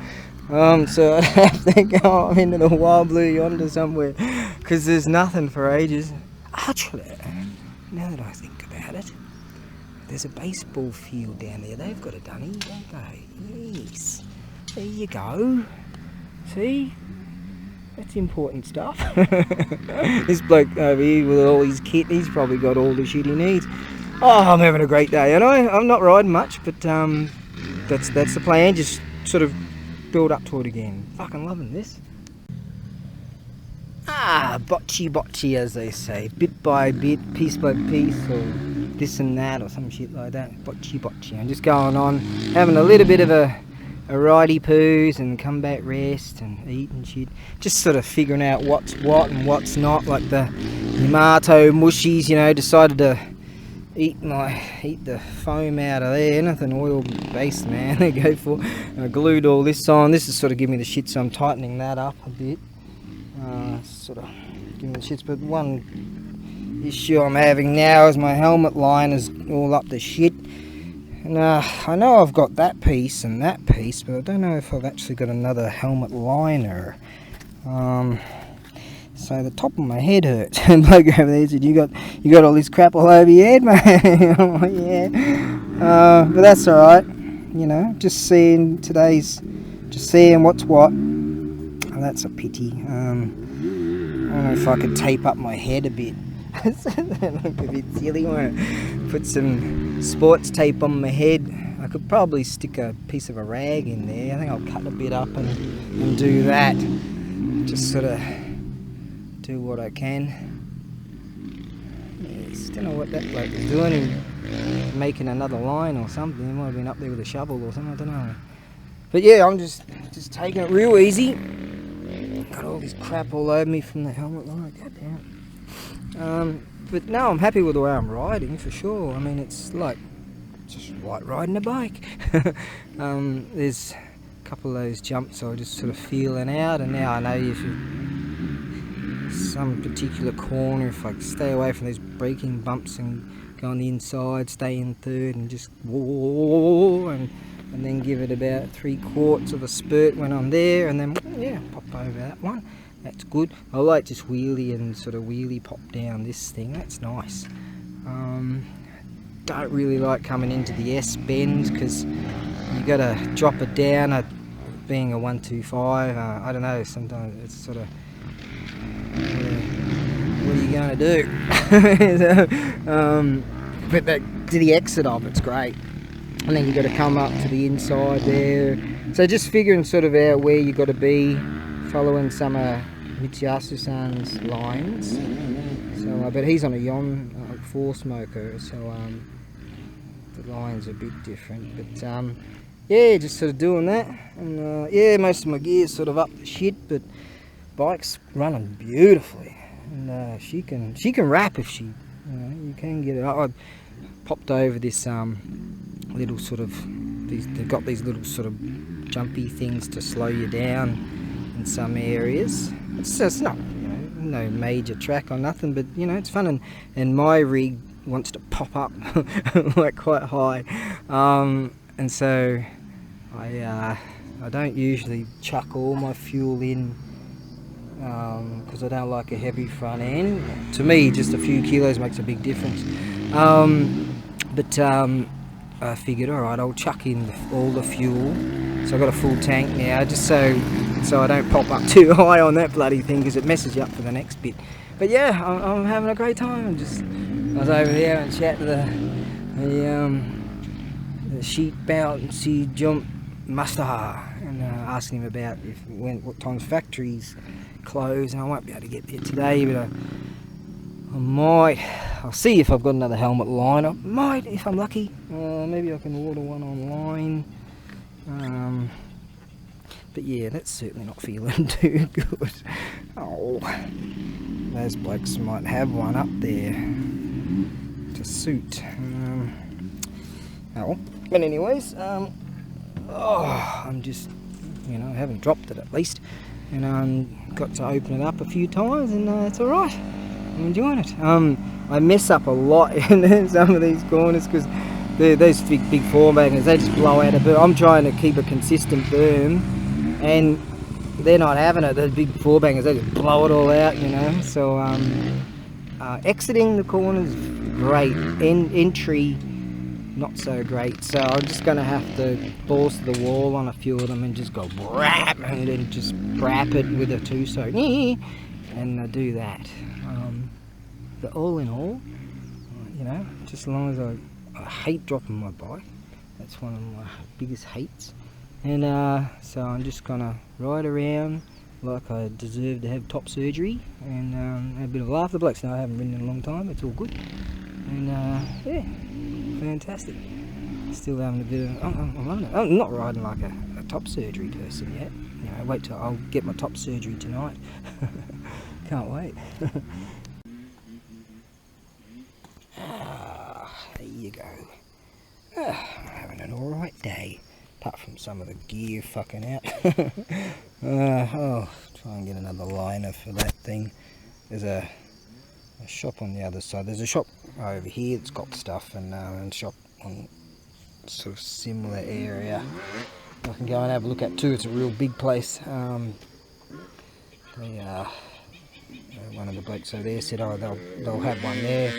Speaker 1: So I'd have to go up into the wild blue yonder somewhere, because there's nothing for ages. Actually, now that I think about it, there's a baseball field down there. They've got a dunny, don't they? Yes. There you go. See? That's important stuff. This bloke over here with all his kit, he's probably got all the shit he needs. Oh, I'm having a great day, and I'm not riding much, but that's the plan. Just sort of build up to it again. Fucking loving this. Botchy, as they say. Bit by bit, piece by piece, or this and that, or some shit like that. Botchy. I'm just going on, having a little bit of a ridey poos and come back rest and eat and shit. Just sort of figuring out what's what and what's not. Like the Yamato mushies, you know, decided to eat the foam out of there. Nothing oil based, man. They go for. I glued all this on. This is sort of giving me the shit, so I'm tightening that up a bit. Sort of giving me the shits. But one issue I'm having now is my helmet line is all up the shit. And I know I've got that piece and that piece, but I don't know if I've actually got another helmet liner. So the top of my head hurts. And bloke over there said, you got all this crap all over your head, mate. I'm like, yeah. But that's alright. You know, just seeing what's what. And that's a pity. I don't know if I could tape up my head a bit. That looked a bit silly. I want to put some sports tape on my head. I could probably stick a piece of a rag in there. I think I'll cut a bit up and do that. Just sort of do what I can. Yes, don't know what that bloke was doing. Making another line or something. He might have been up there with a shovel or something. I don't know. But yeah, I'm just taking it real easy. Got all this crap all over me from the helmet line. Goddamn. But no, I'm happy with the way I'm riding for sure. I mean, it's like just like riding a bike. There's a couple of those jumps I was just sort of feeling out, and now I know if some particular corner, if I stay away from those braking bumps and go on the inside, stay in third, and just whoa, and then give it about 3/4 of a spurt when I'm there, and then yeah, pop over that one. That's good. I like just wheelie and sort of wheelie pop down this thing. That's nice. Don't really like coming into the S bend because you got to drop it down at being a 125. I don't know, sometimes it's sort of, what are you going to do? So, but to the exit of it's great, and then you got to come up to the inside there. So just figuring sort of out where you got to be, following some of Mitsuyasu-san's lines. So, but he's on a Yon 4 smoker, so the lines are a bit different. But yeah, just sort of doing that, and yeah, most of my gear's sort of up the shit, but bike's running beautifully, and she can rap if she, you can get it. I popped over this little sort of, they've got these little sort of jumpy things to slow you down in some areas. It's not, no major track or nothing, but it's fun, and my rig wants to pop up like quite high, and so I don't usually chuck all my fuel in because I don't like a heavy front end. To me, just a few kilos makes a big difference. But I figured, alright, I'll chuck in all the fuel. So I've got a full tank now, just so I don't pop up too high on that bloody thing, because it messes you up for the next bit. But yeah, I'm having a great time. I was over there and chat to the sheep bouncy jump master, and asking him about what times factories close, and I won't be able to get there today, but I'll see if I've got another helmet line. I might, if I'm lucky. Maybe I can order one online. But yeah, that's certainly not feeling too good. Oh, those blokes might have one up there to suit. Oh, but anyways, I'm just, I haven't dropped it at least, and got to open it up a few times, and it's all right. I'm enjoying it. I mess up a lot in some of these corners because those big four baggers, they just blow out a berm. I'm trying to keep a consistent berm, and they're not having it. Those big four bangers, they just blow it all out, So exiting the corners, great. Entry, not so great. So I'm just going to have to balls to the wall on a few of them and just go brap, and then just brap it with a two-so, and do that. But all in all, just as long as I hate dropping my bike. That's one of my biggest hates. And so I'm just gonna ride around like I deserve to have top surgery, and have a bit of a laugh. The blokes know I haven't ridden in a long time. It's all good. And yeah, fantastic. Still having a bit of, I'm not riding like a top surgery person yet. Wait till I'll get my top surgery tonight. Can't wait. There you go. I'm having an alright day, apart from some of the gear fucking out. Try and get another liner for that thing. There's a shop on the other side. There's a shop over here that's got stuff, and a shop on sort of similar area I can go and have a look at too. It's a real big place. One of the blokes over there said, they'll have one there,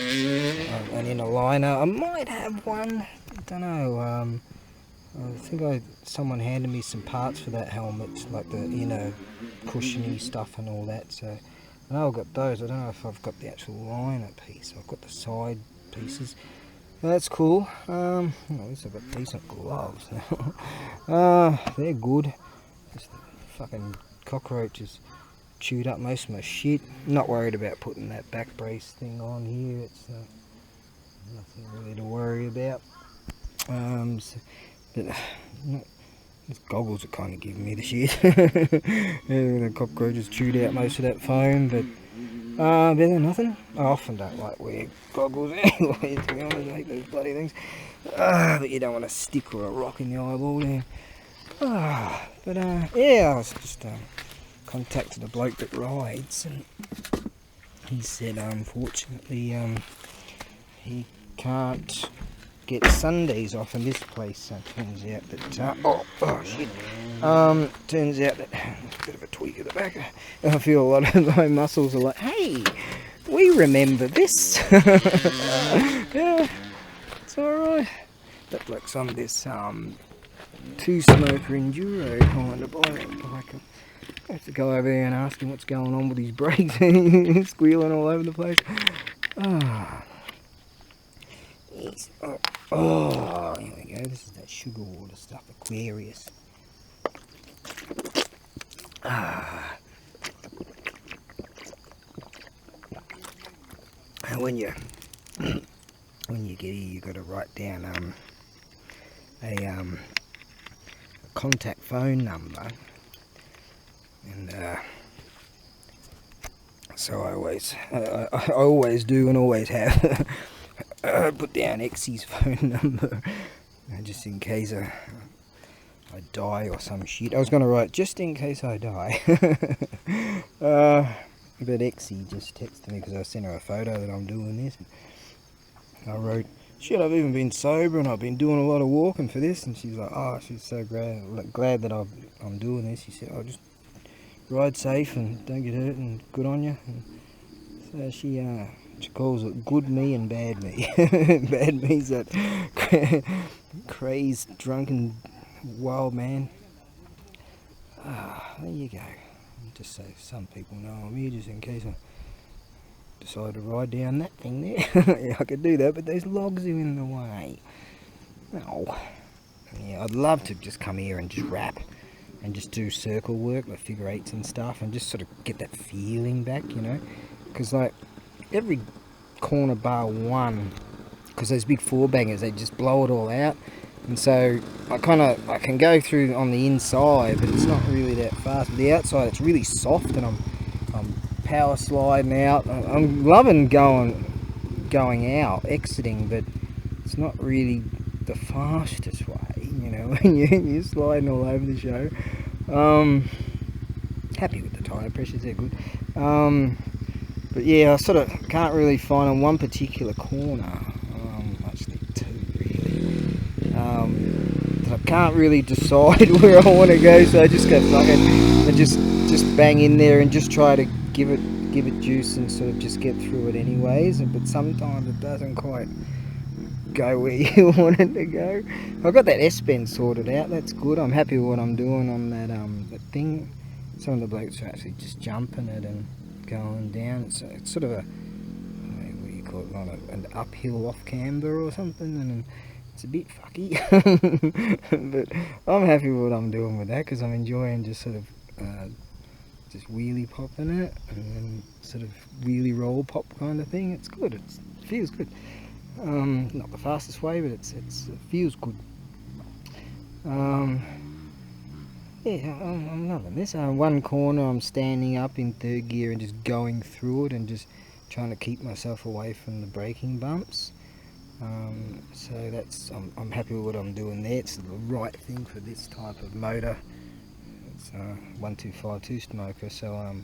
Speaker 1: and in a liner. I might have one, I don't know. I think someone handed me some parts for that helmet, like the inner cushiony stuff and all that. So I know I've got those. I don't know if I've got the actual liner piece. I've got the side pieces. That's cool. At least I've got decent gloves. They're good. Just the fucking cockroaches chewed up most of my shit. Not worried about putting that back brace thing on here. It's nothing really to worry about. But these goggles are kind of giving me the shit. The cockroaches chewed out most of that foam, but better than nothing. I often don't like wearing goggles anyway, to be honest. I hate those bloody things. But you don't want a stick or a rock in the eyeball there. Yeah, I was just contacted a bloke that rides, and he said unfortunately he can't get Sundays off in this place. So it turns out that shit. Turns out that a bit of a tweak at the back. I feel a lot of my muscles are like, hey, we we remember this. Yeah, it's alright. That's like some of this two-smoker enduro kind of bike. I have to go over there and ask him what's going on with his brakes. He's squealing all over the place. Ah. Oh, here we go. This is that sugar water stuff, Aquarius. Ah. And when you get here, you got to write down a contact phone number, and so I always do and always have put down Exy's phone number, just in case I die or some shit. I was going to write just in case I die. But Exy just texted me because I sent her a photo that I'm doing this. I wrote, shit, I've even been sober and I've been doing a lot of walking for this. And she's like, oh, she's so glad that I'm doing this. She said, oh, just ride safe and don't get hurt and good on you. And so she calls it good me and bad me. Bad me's that crazed, drunken, wild man. There you go. Just so some people know I'm here, just in case I decide to ride down that thing there. Yeah, I could do that, but those logs are in the way. Oh, yeah, I'd love to just come here and just rap and just do circle work, like figure eights and stuff, and just sort of get that feeling back, you know, because like every corner bar one, because those big four bangers, they just blow it all out. And so I can go through on the inside, but it's not really that fast. But the outside, it's really soft, and I'm power sliding out. I'm loving going out, exiting, but it's not really the fastest way, you know, when you're sliding all over the show. Happy with the tyre pressures, they're good. But yeah, I sort of can't really find on one particular corner. Actually two really. I can't really decide where I want to go, so I just go fuck it and just bang in there and just try to give it juice and sort of just get through it anyways. But sometimes it doesn't quite go where you want it to go. I've got that S-bend sorted out. That's good. I'm happy with what I'm doing on that thing. Some of the blokes are actually just jumping it and going down. It's sort of a, what do you call it, like an uphill off camber or something, and it's a bit fucky. But I'm happy with what I'm doing with that, because I'm enjoying just sort of just wheelie popping it and then sort of wheelie roll pop kind of thing. It's good. It feels good. Not the fastest way, but it feels good. Yeah, I'm loving this. One corner I'm standing up in third gear and just going through it and just trying to keep myself away from the braking bumps. So that's I'm happy with what I'm doing there. It's the right thing for this type of motor. It's 1252 smoker, so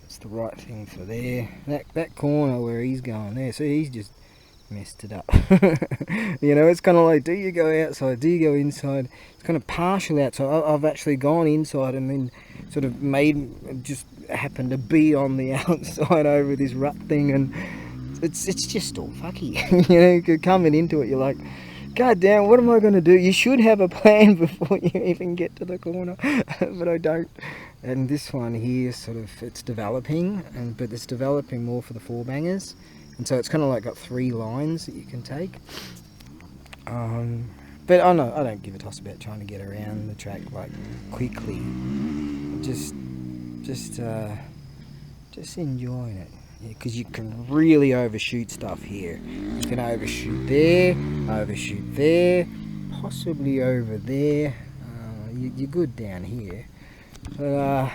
Speaker 1: it's the right thing for there. That corner where he's going there, so he's just messed it up. You know, it's kind of like, do you go outside, do you go inside? It's kind of partial outside. I've actually gone inside and then sort of just happened to be on the outside over this rut thing, and it's just all fucky. You know, coming into it, you're like, God damn, what am I going to do? You should have a plan before you even get to the corner, but I don't. And this one here, sort of, it's developing, but it's developing more for the four bangers. And so it's kind of like got three lines that you can take. But I don't give a toss about trying to get around the track like quickly. Just enjoying it. Because you can really overshoot stuff here. You can overshoot there, possibly over there. You're good down here. But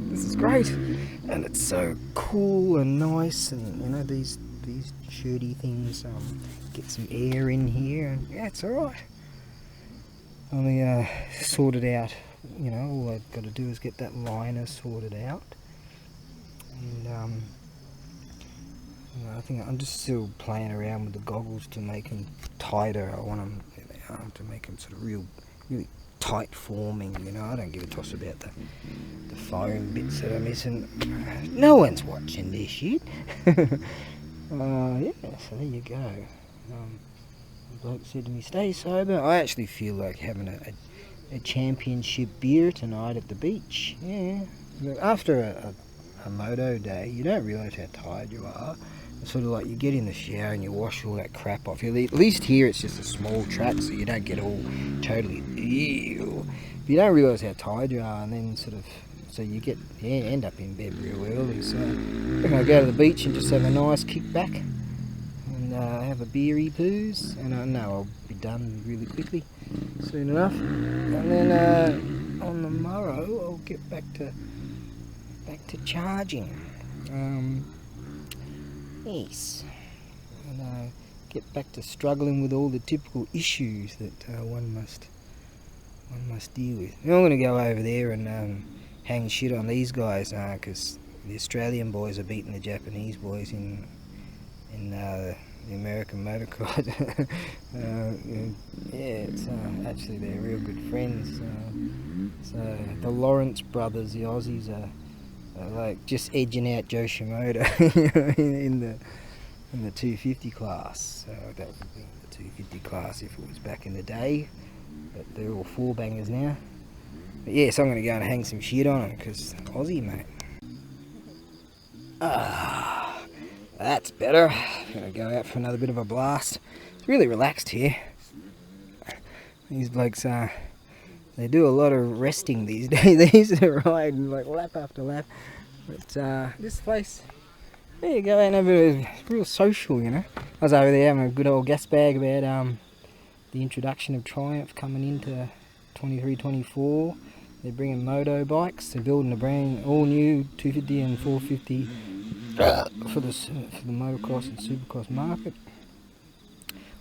Speaker 1: this is great, and it's so cool and nice, and you know these shirty things get some air in here, and yeah, it's all right. Only sorted out. You know, all I've got to do is get that liner sorted out. And I think I'm just still playing around with the goggles to make them tighter. I want them to make them sort of really tight forming, you know. I don't give a toss about the foam bits that I'm missing. No one's watching this shit. Yeah, so there you go. The bloke said to me, stay sober. I actually feel like having a championship beer tonight at the beach. Yeah. After a moto day, you don't realise how tired you are. It's sort of like you get in the shower and you wash all that crap off. At least here it's just a small track, so you don't get all totally ew. But you don't realise how tired you are, and then sort of, so you end up in bed real early. So I'm going to go to the beach and just have a nice kick back and have a beery poos, and I know I'll be done really quickly, soon enough. And then on the morrow I'll get back to charging. Yes, and get back to struggling with all the typical issues that one must deal with. Now I'm going to go over there and hang shit on these guys, because the Australian boys are beating the Japanese boys in the American motocross. Yeah, it's actually they're real good friends. So the Lawrence brothers, the Aussies, are like just edging out Joe Shimoda in the 250 class. So that would be the 250 class if it was back in the day. But they're all four bangers now. But yeah, so I'm going to go and hang some shit on them because Aussie, mate. That's better. I'm going to go out for another bit of a blast. It's really relaxed here. These blokes they do a lot of resting these days. They used to ride like lap after lap. But this place, there you go, and it's real social, you know. I was over there having a good old gas bag about the introduction of Triumph coming into 23-24. They're bringing moto bikes. They're building a brand all new 250 and 450 for the motocross and supercross market.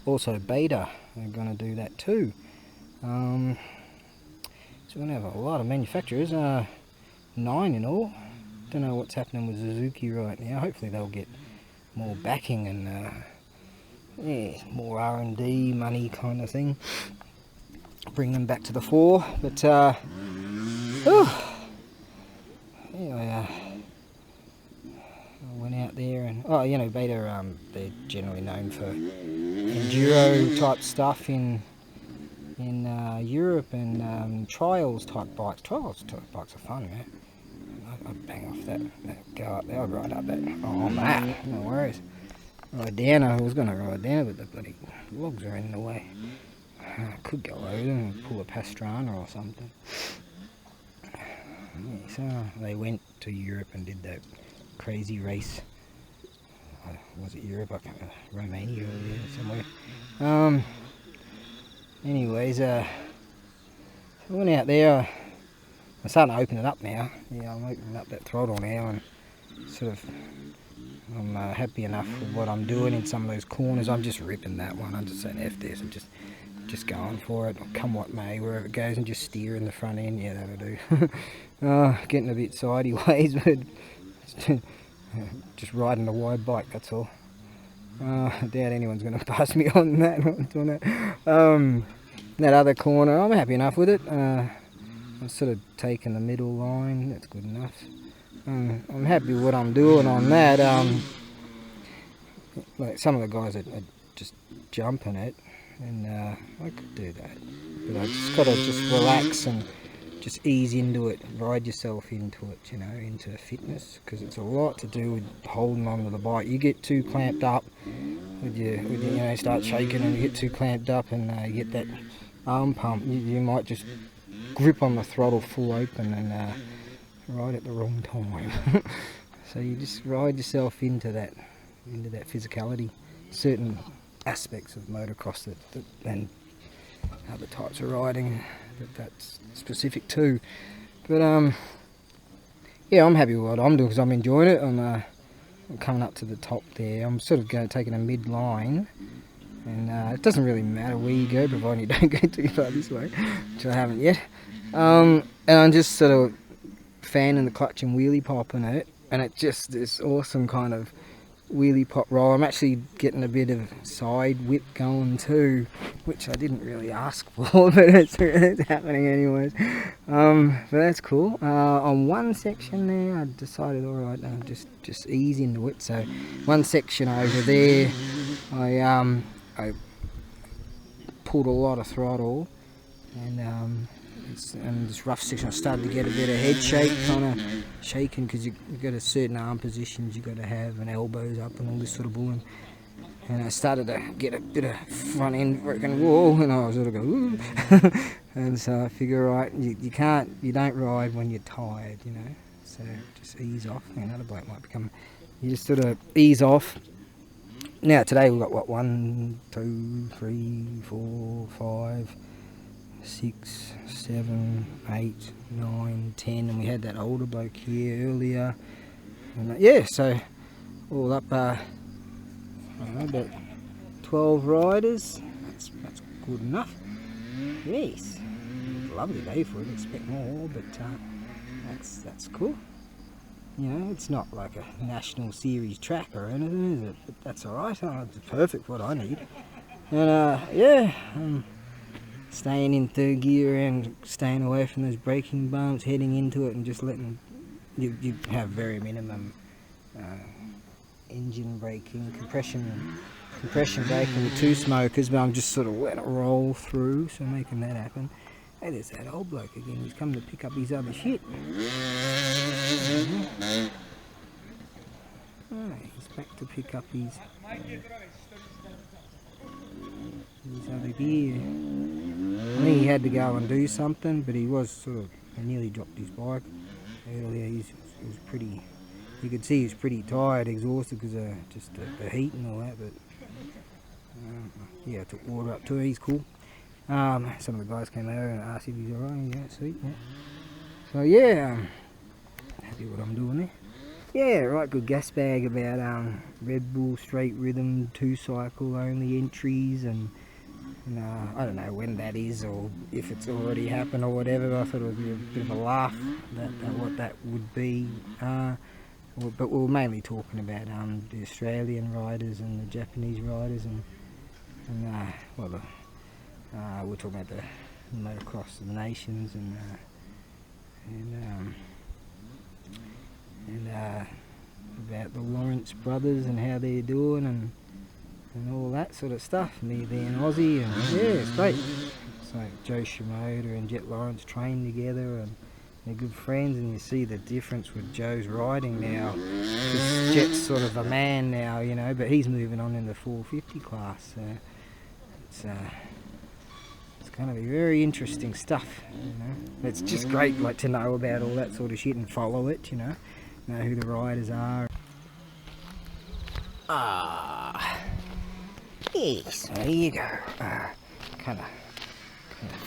Speaker 1: Also Beta are going to do that too. So we're going to have a lot of manufacturers, 9 in all. Don't know what's happening with Suzuki right now. Hopefully they'll get more backing and yeah, more R&D money kind of thing. Bring them back to the fore. But anyway, I went out there and you know, Beta, they're generally known for enduro type stuff in Europe, and trials type bikes. Trials type bikes are fun, man. I'd bang off that go up there. I'd ride up that on that. No worries. Ride down. I was going to ride down, but the bloody logs are in the way. I could go over them and pull a Pastrana or something. Yeah, so they went to Europe and did that crazy race. Was it Europe? I can't remember. Romania or somewhere. Anyways, I went out there. I'm starting to open it up now. Yeah, I'm opening up that throttle now, and sort of I'm happy enough with what I'm doing in some of those corners. I'm just ripping that one. I'm just saying F this and just going for it. Come what may, wherever it goes, and just steer in the front end. Yeah, that'll do. Getting a bit sideways, but just riding a wide bike. That's all. I doubt anyone's going to pass me on that. That other corner, I'm happy enough with it. I'm sort of taking the middle line. That's good enough. I'm happy with what I'm doing on that. Like some of the guys are just jumping it, and I could do that, but I just got to just relax and just ease into it, ride yourself into it, you know, into fitness, because it's a lot to do with holding on to the bike. You get too clamped up with you know, start shaking, and you get too clamped up, and you get that arm pump. You might just grip on the throttle full open and ride at the wrong time. So you just ride yourself into that physicality. Certain aspects of motocross that and other types of riding that's specific too. But yeah, I'm happy with what I'm doing because I'm enjoying it. I'm coming up to the top there. I'm sort of taking a mid-line, and it doesn't really matter where you go, provided you don't go too far this way, which I haven't yet. And I'm just sort of fanning the clutch and wheelie popping it, and it's just this awesome kind of wheelie pop roll. I'm actually getting a bit of side whip going too, which I didn't really ask for, but it's happening anyways. But that's cool. On one section there, I decided, all right, just ease into it. So one section over there, I pulled a lot of throttle, and this rough section I started to get a bit of head shake, kind of shaking, because you've got a certain arm positions you got to have, and elbows up and all this sort of bull. And I started to get a bit of front end freaking wall, and I was sort of go, ooh. And so I figure, right, you don't ride when you're tired, you know. So just ease off. Another bloke might become. You just sort of ease off. Now today we've got what, 1, 2, 3, 4, 5, 6, 7, 8, 9, 10, and we had that older bloke here earlier. And yeah, so all up, I don't know, about 12 riders. That's good enough. Yes, lovely day for it. Expect more, but that's cool. You know, it's not like a national series track or anything, is it? But that's alright. It's perfect what I need. And yeah, staying in third gear and staying away from those braking bumps, heading into it and just letting you have very minimum engine braking, compression braking with 2 smokers, but I'm just sort of letting it roll through, so making that happen. Hey, there's that old bloke again. He's come to pick up his other shit. He's back to pick up his other gear. I think he had to go and do something, but he was he nearly dropped his bike earlier. He was pretty, you could see he was pretty tired, exhausted because of just the heat and all that, but yeah, I took water up to him. He's cool. Some of the guys came over and asked if he's alright. Yeah, sweet. Yeah. So yeah, happy what I'm doing there. Yeah, right, good gas bag about Red Bull straight rhythm 2-cycle only entries, and I don't know when that is or if it's already happened or whatever, but I thought it would be a bit of a laugh at what that would be. But we were mainly talking about the Australian riders and the Japanese riders, and we're talking about the motocross of the nations, and about the Lawrence brothers and how they're doing, and all that sort of stuff. Me being Aussie, and yeah, it's great. It's like Joe Shimoda and Jet Lawrence train together, and they're good friends, and you see the difference with Joe's riding now. Because Jet's sort of a man now, you know, but he's moving on in the 450 class. So it's going to be very interesting stuff, you know. It's just great, like, to know about all that sort of shit and follow it, you know who the riders are. Yes, there you go. Kind of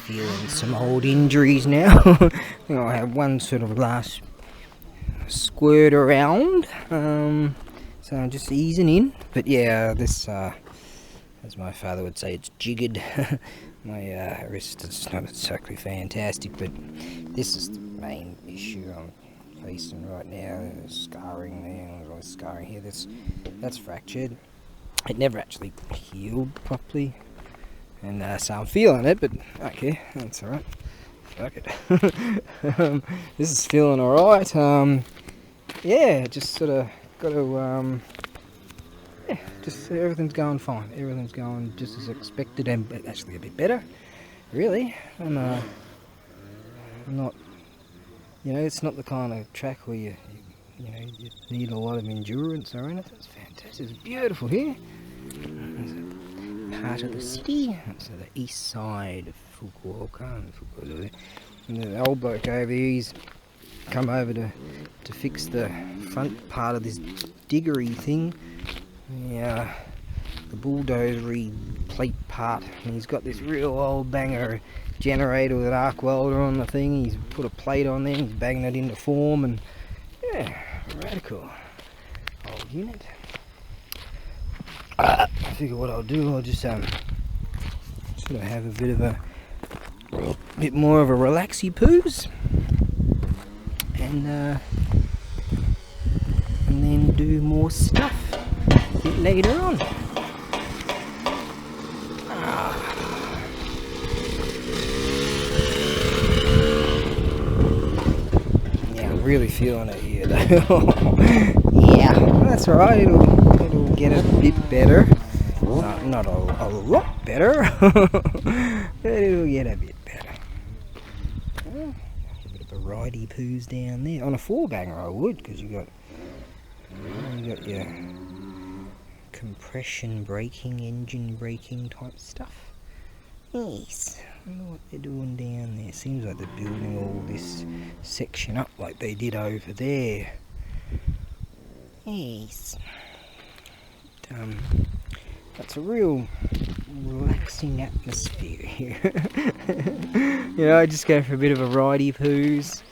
Speaker 1: feeling some old injuries now. I think I have one sort of last squirt around, so I'm just easing in. But yeah, this, as my father would say, it's jiggered. My wrist is not exactly fantastic, but this is the main issue I'm facing right now. There's scarring there, there's scarring here. That's fractured. It never actually healed properly, and so I'm feeling it, but okay, that's alright. Fuck it. This is feeling alright. Yeah, just sort of got to, yeah, just everything's going fine. Everything's going just as expected, and actually a bit better, really. I'm not, it's not the kind of track where you need a lot of endurance or anything. It's fantastic. It's beautiful here. There's a part of the city. So the east side of Fukuoka, and the old bloke over here, he's come over to fix the front part of this diggery thing. The bulldozery plate part, and he's got this real old banger generator with an arc welder on the thing. He's put a plate on there, he's banging it into form, and yeah, radical old unit. I figure what I'll do, I'll just sort of have a bit more of a relaxy poos, and then do more stuff. bit later on. Yeah, I'm really feeling it here though. Yeah, that's right, it'll get a bit better. Not a lot better, but it'll get a bit better. A bit of a ridey poos down there. On a 4-banger I would, because you got your compression braking, engine braking type stuff. Yes, I wonder what they're doing down there. Seems like they're building all this section up like they did over there. Yes. That's a real relaxing atmosphere here. You know, I just go for a bit of a ridey poos,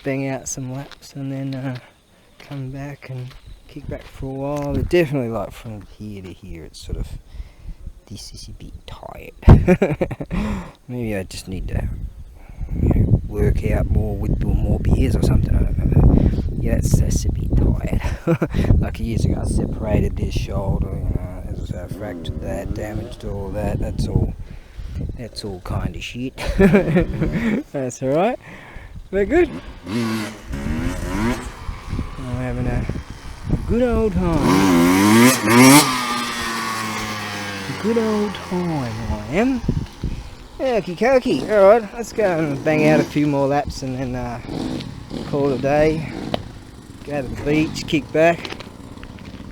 Speaker 1: bang out some laps, and then come back and kick back for a while. But definitely, like, from here to here, it's sort of, this is a bit tired. Maybe I just need to, you know, work out more with doing more beers or something. I don't know. Yeah, that's a bit tired. Like years ago, I separated this shoulder, you know, I fractured that, damaged all that. That's all kind of shit. That's alright. Very good. I'm having a good old time. Good old time, I am. Okie dokie. Alright, let's go and bang out a few more laps and then call it a day. Go to the beach, kick back.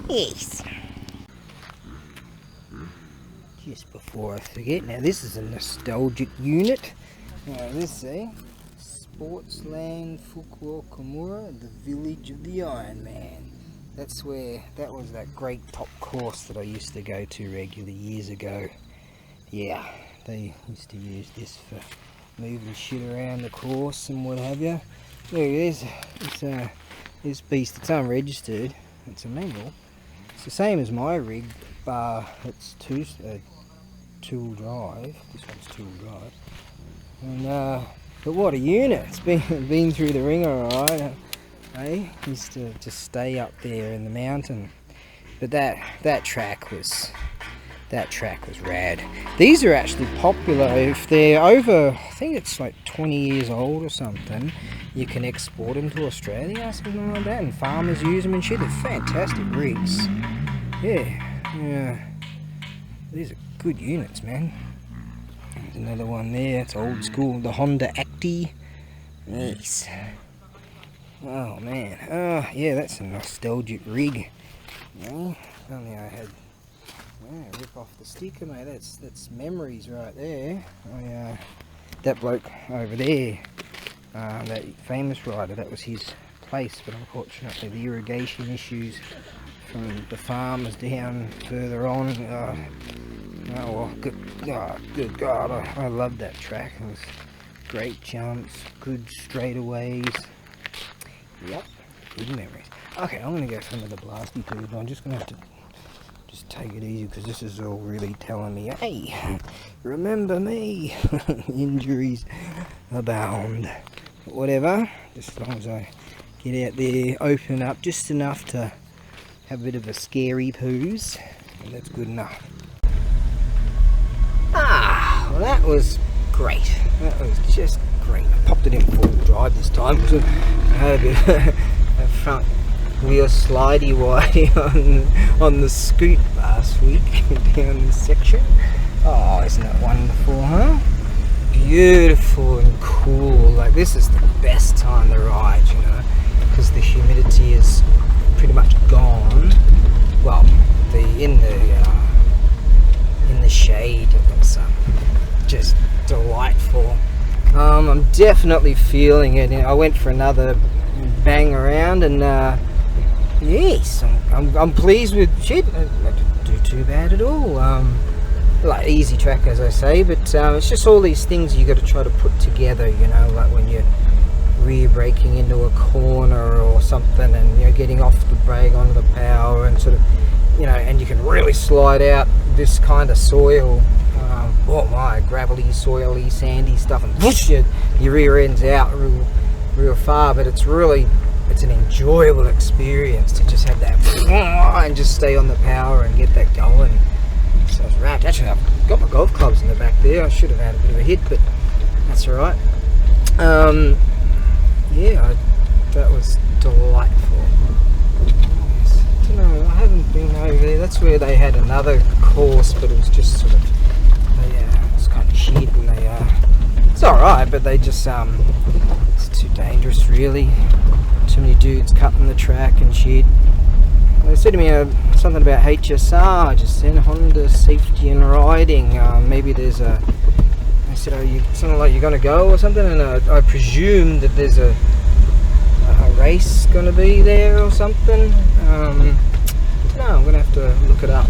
Speaker 1: Yes. Just before I forget, now this is a nostalgic unit. Now this, see, Sportsland Fukuokamura, the village of the Iron Man. That was that great top course that I used to go to regularly years ago. Yeah, they used to use this for moving shit around the course and what have you. Look at this, this beast, it's unregistered, it's a manual. It's the same as my rig, bar it's two-wheel drive. This one's two-wheel drive. And but what a unit! It's been through the ringer, alright. I used to just stay up there in the mountain. But that track was rad. These are actually popular if they're over, I think it's like 20 years old or something. You can export them to Australia or something like that, and farmers use them and shit. They're fantastic rigs. Yeah. These are good units, man. There's another one there. It's old school. The Honda Acti. Nice. Oh man. Yeah, that's a nostalgic rig. Yeah. Only I had. Yeah, rip off the sticker, mate. That's memories right there. That bloke over there, that famous rider, that was his place, but unfortunately the irrigation issues from the farmers down further on. Oh well, good God, I loved that track. It was great jumps, good straightaways. Yep, good memories. Okay, I'm gonna go for another blasty food. I'm just gonna have to just take it easy because this is all really telling me, hey, remember me. Injuries abound. Whatever, just as long as I get out there, open up just enough to have a bit of a scary poos, and that's good enough. Well, that was great. That was just great. I popped it in 4-wheel drive this time because I had a bit of a front wheel slidey-widey on the scoot last week down this section. Oh, isn't that wonderful, huh? Beautiful and cool. Like, this is the best time to ride, you know, because the humidity is pretty much gone. Well, in the shade, it's just delightful. I'm definitely feeling it. I went for another bang around, and yes, I'm pleased with shit. I didn't do too bad at all. Like, easy track, as I say, but it's just all these things you got to try to put together, you know, like when you're rear braking into a corner or something, and you're getting off the brake onto the power, and sort of, you know, and you can really slide out this kind of soil, oh my, gravelly, soily, sandy stuff, and whoosh, your rear end's out real far. But it's an enjoyable experience to just have that try and just stay on the power and get that going. So I was wrapped. Actually, I've got my golf clubs in the back there. I should have had a bit of a hit, but that's alright. Yeah, that was delightful. Yes. I don't know, I haven't been over there. That's where they had another course, but it was just sort of, it was kind of shit, and it's alright, but they just, it's too dangerous, really. Too many dudes cutting the track and shit. They said to me something about HSR, just then Honda Safety and Riding. Maybe there's a. I said, something like you're going to go or something, and I presume that there's a race going to be there or something. I don't know, I'm going to have to look it up.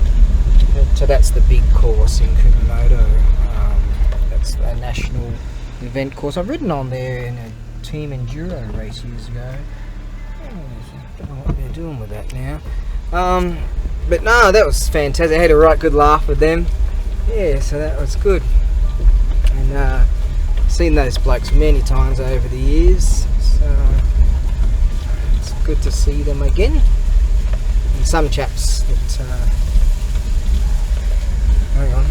Speaker 1: So that's the big course in Kumamoto. That's a national event course. I've ridden on there in a team enduro race years ago. I don't know what they're doing with that now. But no, that was fantastic. I had a right good laugh with them. Yeah, so that was good. And seen those blokes many times over the years, so it's good to see them again. And some chaps that hang on,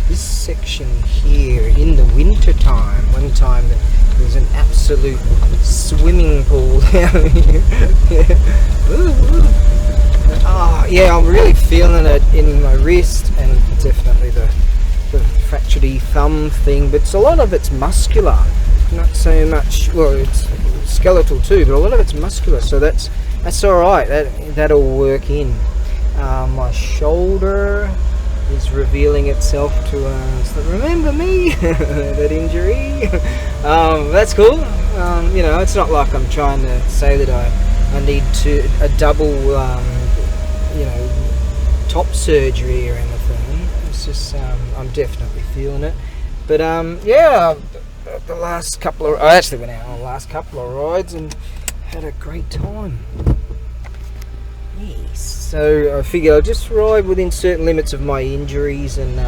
Speaker 1: this section here in the winter time, one time there was an absolute swimming pool down here. Oh yeah, I'm really feeling it in my wrist, and definitely the fractured thumb thing, but a lot of it's muscular, not so much, well, it's skeletal too, but a lot of it's muscular, so that's alright, that'll work in. My shoulder is revealing itself to us. Remember me? That injury. That's cool. It's not like I'm trying to say that I need a double top surgery or anything. It's just I'm definitely feeling it. But the last couple of, I actually went out on the last couple of rides and had a great time. Yes. So I figured I'll just ride within certain limits of my injuries and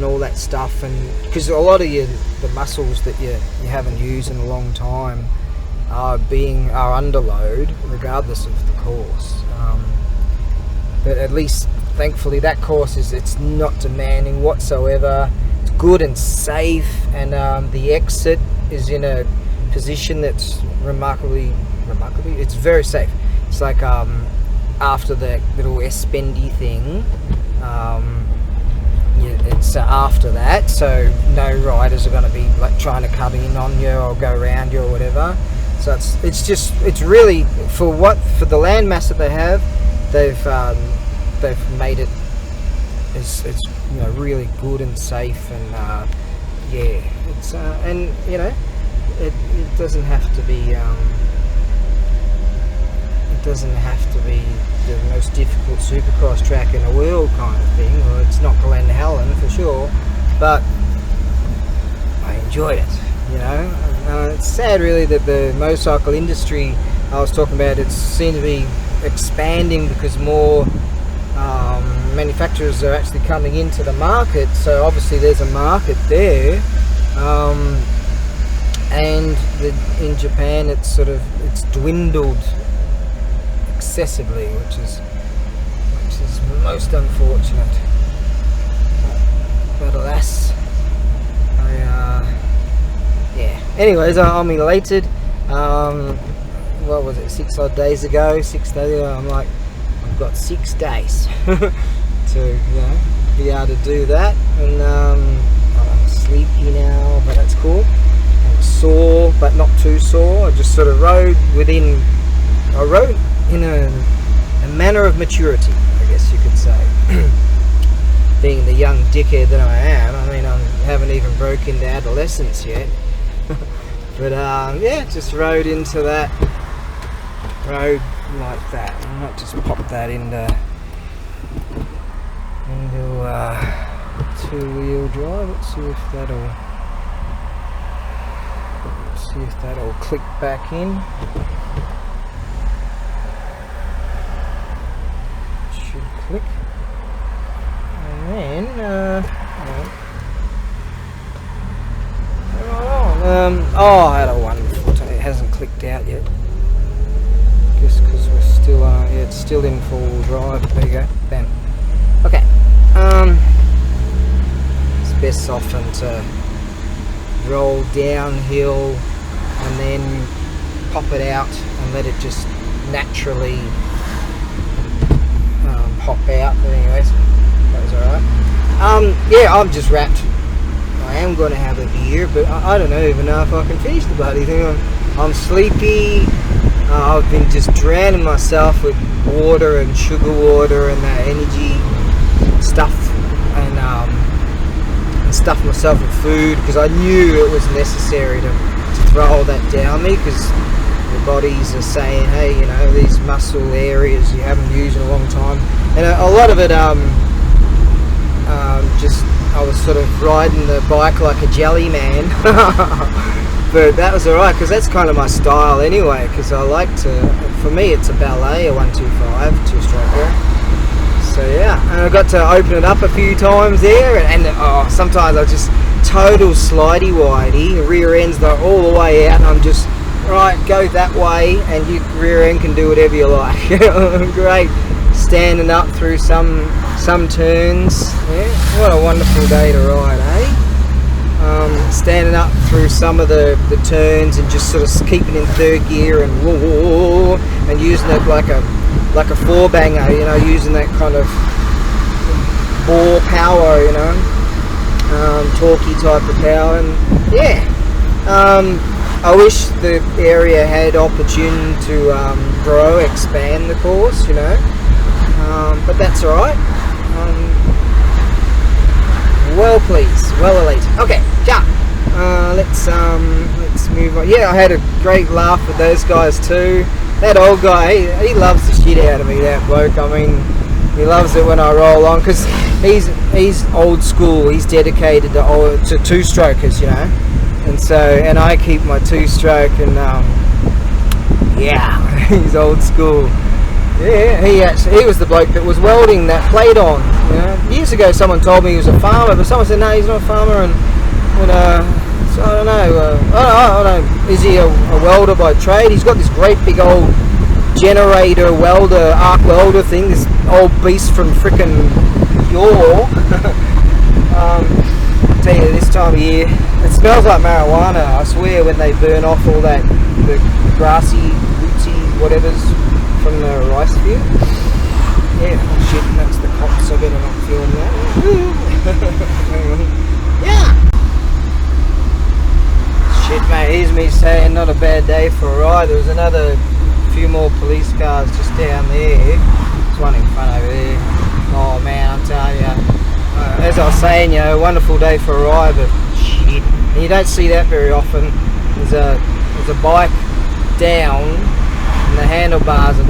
Speaker 1: all that stuff, and because a lot of the muscles that you haven't used in a long time are under load regardless of the course. But at least thankfully that course it's not demanding whatsoever. It's good and safe, and the exit is in a position that's remarkably it's very safe. It's like after the little S-bendy thing, it's after that, so no riders are going to be like trying to cut in on you or go around you or whatever. So it's really for the landmass that they have, they've made it it's really good and safe, and it's and it doesn't have to be the most difficult supercross track in the world kind of thing. Well, it's not Glen Helen for sure, but I enjoyed it. It's sad really that the motorcycle industry I was talking about, it seemed to be expanding because more manufacturers are actually coming into the market, so obviously there's a market there, and in Japan it's dwindled excessively, which is most unfortunate, but alas, anyways, I'm elated. What was it, 6 odd days ago, 6 days ago, I'm like, I've got 6 days to be able to do that, and I'm sleepy now, but that's cool. I'm sore, but not too sore. I just sort of rode in a manner of maturity, I guess you could say. Being the young dickhead that I am, I mean, I haven't even broke into adolescence yet. But just rode into that road like that. I might just pop that into two-wheel drive. Let's see if that'll click back in. Click, and then I had a wonderful time. It hasn't clicked out yet, just because we're still it's still in full drive. There you go. Bam. Okay. It's best often to roll downhill and then pop it out and let it just naturally pop out. But anyways, that was alright. Yeah, I'm just wrapped. I am going to have a beer, but I don't even know if I can finish the bloody thing. I'm sleepy. I've been just drowning myself with water and sugar water and that energy stuff, and stuff myself with food, because I knew it was necessary to throw all that down me, because the bodies are saying, hey, you know, these muscle areas you haven't used in a long time. And a lot of it, just I was sort of riding the bike like a jelly man. But that was alright, because that's kind of my style anyway, because I like to, for me it's a ballet, a 125 2-stroker. So yeah, and I got to open it up a few times there, and sometimes I just total slidey widey, the rear end's all the way out, and I'm just, right, go that way, and your rear end can do whatever you like. Great, standing up through some turns. Yeah, what a wonderful day to ride, eh? Standing up through some of the turns and just sort of keeping in third gear and whoa, and using it like a four banger, you know, using that kind of bore power, you know, torquey type of power. And yeah, I wish the area had opportunity to grow, expand the course, you know, but that's alright. Well pleased, well elite. Okay, ciao. Let's move on. Yeah, I had a great laugh with those guys too. That old guy, he loves the shit out of me, that bloke. I mean, he loves it when I roll on, because he's old school. He's dedicated to two-strokers, you know. And so, and I keep my two-stroke, and yeah, he's old school. Yeah, he was the bloke that was welding that plate on. You know? Years ago, someone told me he was a farmer, but someone said no, he's not a farmer, and so I don't know. I don't know. Is he a welder by trade? He's got this great big old generator welder, arc welder thing. This old beast from frickin' York. Tell you, this time of year, it smells like marijuana. I swear, when they burn off all that the grassy, rootsy, whatever's from the rice field. Yeah, oh shit, that's the cops, I better not film that. Yeah! Shit mate, here's me saying not a bad day for a ride. There was another few more police cars just down there. There's one in front over there. Oh man, I'm telling you. As I was saying, you know, wonderful day for a ride, but shit. And you don't see that very often. There's a bike down and the handlebars are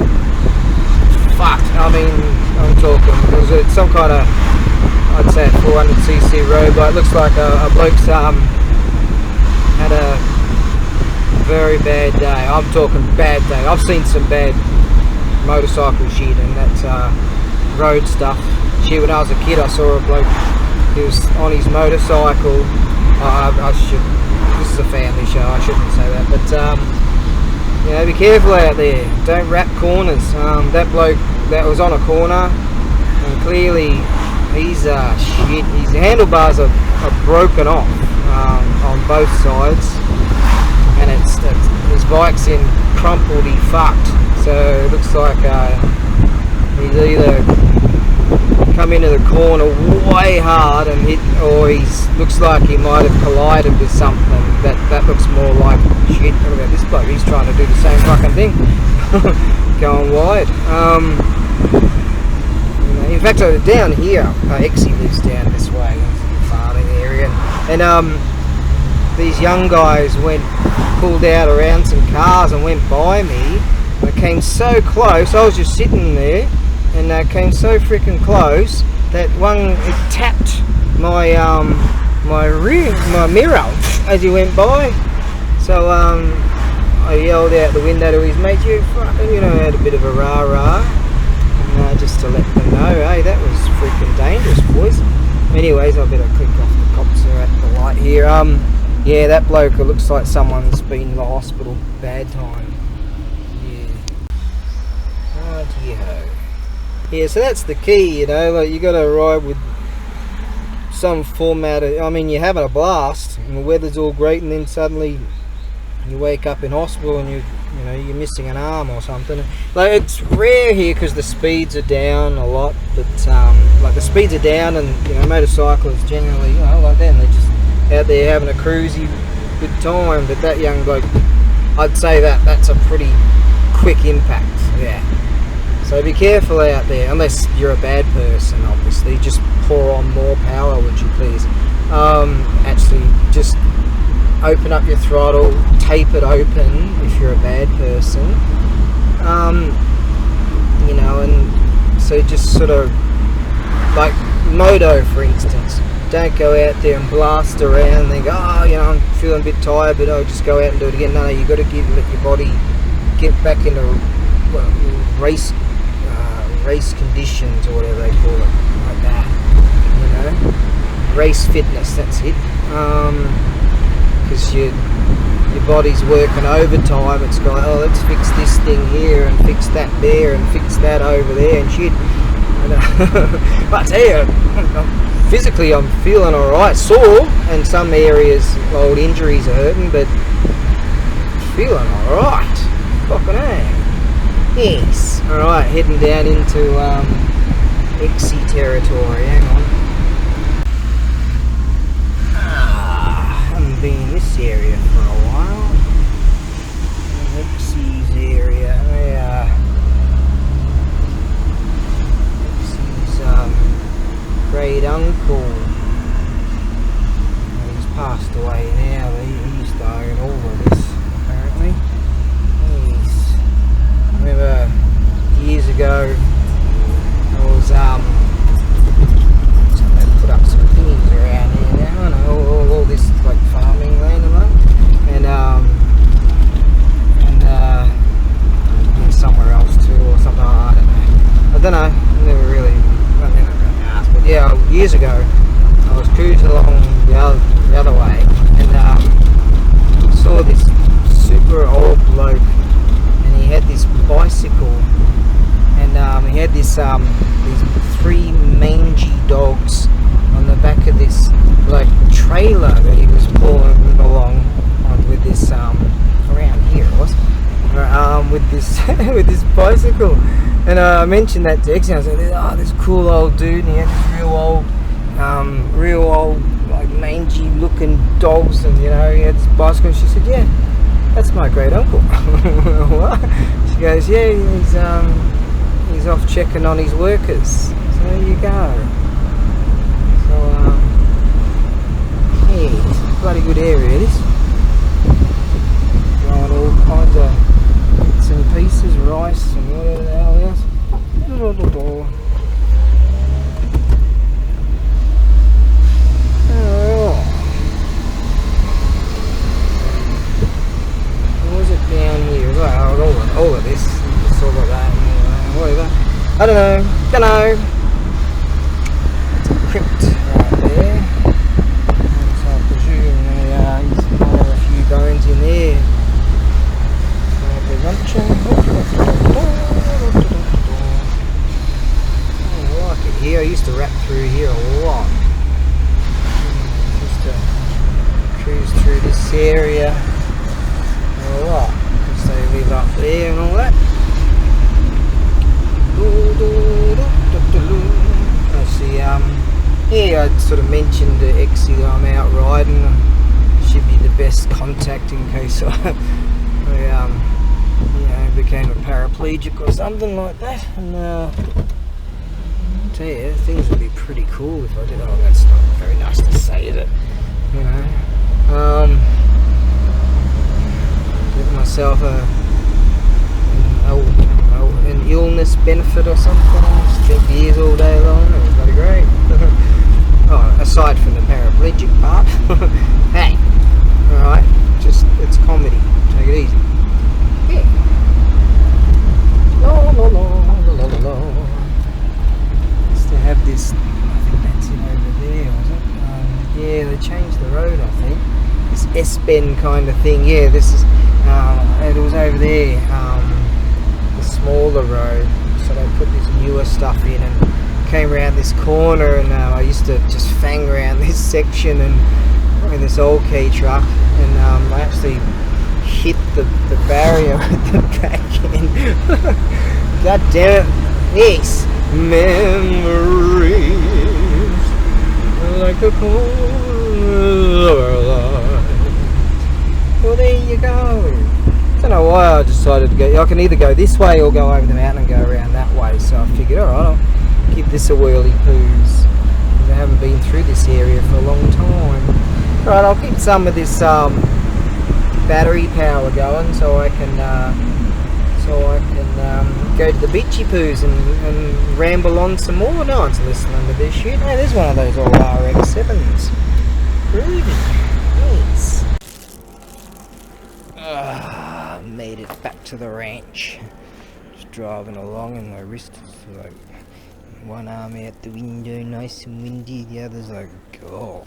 Speaker 1: fucked. I mean, I'm talking, it was some kind of, I'd say a 400cc road bike. It looks like a bloke's had a very bad day. I'm talking bad day. I've seen some bad motorcycle shit and that road stuff. Shit, when I was a kid, I saw a bloke, he was on his motorcycle. This is a family show, I shouldn't say that, but you know, be careful out there, don't wrap corners. That bloke that was on a corner, and clearly he's shit, his handlebars are broken off on both sides, and his bike's in crumpledy fucked, so it looks like he's either come into the corner way hard and hit, or looks like he might have collided with something. That looks more like shit. What about this bloke? He's trying to do the same fucking thing. Going wide. In fact, down here, Exie lives down this way, the farming area, and these young guys pulled out around some cars and went by me. They came so close. I was just sitting there, and they came so freaking close that it tapped my my mirror as he went by. So I yelled out the window to his mate, you fucking, you know, had a bit of a rah-rah, and just to let them know, hey, that was freaking dangerous, boys. Anyways, I better click off, the cops are at the light here. Yeah, that bloke, it looks like someone's been in the hospital, bad time. Yeah. Oh ABAREBUGYO. Yeah, so that's the key, you know, like you gotta ride with some format of, I mean, you're having a blast and the weather's all great, and then suddenly you wake up in hospital and you know, you're missing an arm or something. Like, it's rare here because the speeds are down a lot, but like the speeds are down, and you know, motorcyclists generally, you know, like them, they're just out there having a cruisy good time. But that young bloke, I'd say that's a pretty quick impact. Yeah. So be careful out there, unless you're a bad person, obviously. Just pour on more power, would you please? Actually, just open up your throttle, tape it open if you're a bad person. You know, and so just sort of, like moto for instance, don't go out there and blast around and think, oh, you know, I'm feeling a bit tired, but I'll just go out and do it again. No, you got to let your body get back into race conditions, or whatever they call it, like that, you know, race fitness, that's it. Because your body's working overtime. It's going, oh, let's fix this thing here and fix that there and fix that over there and shit. And, but I tell you, physically I'm feeling alright, sore, and some areas old injuries are hurting, but feeling alright. Fucking A. Yes. Alright, heading down into XC territory. Hang on. Haven't been in this area for a while. XC's area. XC's great uncle. He's passed away now, but he used to own all of this, apparently. I remember years ago, I was they put up some things around here now, and all this like farming land and that, and somewhere else too, or something. I don't know. Never really asked, but yeah, years ago, I was cruising along the other way, and saw this super old bloke. He had this bicycle, and he had this these 3 mangy dogs on the back of this like trailer that he was pulling along with this around here it was with this with this bicycle. And I mentioned that to X, and I was like, oh, this cool old dude, and he had this real old like mangy looking dogs, and you know, he had this bicycle. And she said, yeah, that's my great uncle. What? She goes, yeah, he's off checking on his workers. So there you go. So yeah, it's a bloody good area this. Growing all kinds of bits and pieces, rice and whatever the hell else. Down here, all of this, just all of that, and whatever. I don't know. It's a crypt right there. So I presume he's might have a few bones in there. I like it here. I used to rap through here a lot. Used to cruise through this area a lot. So they live up there and all that. I see, yeah, I sort of mentioned to Exie that I'm out riding. Should be the best contact in case I you know, became a paraplegic or something like that. And I tell you, things would be pretty cool if I did. Oh, that's not very nice to say, is it? You know, give myself an illness benefit or something. Just drink beers all day long. It was bloody great. Oh, aside from the paraplegic part. Hey, alright, just it's comedy. Take it easy. Yeah. Used to have this. I think that's it over there, was it? Yeah, they changed the road, I think. This S-bend kind of thing. Yeah, this is. It was over there, the smaller road, so they put this newer stuff in, and came around this corner, and I used to just fang around this section and in this old key truck, and I actually hit the barrier with the back end. God damn it. Yes. Memories like the corner of our lives. Well, there you go. I don't know why I decided to go. I can either go this way or go over the mountain and go around that way. So I figured, alright, I'll give this a whirly poos. I haven't been through this area for a long time. Alright, I'll keep some of this battery power going so I can go to the beachy poos and ramble on some more. No one's listening to this shit. Hey, there's one of those old RX-7s. Groovy. Nice. Made it back to the ranch. Just driving along and my wrist is like one arm out the window, nice and windy, the other's like, oh,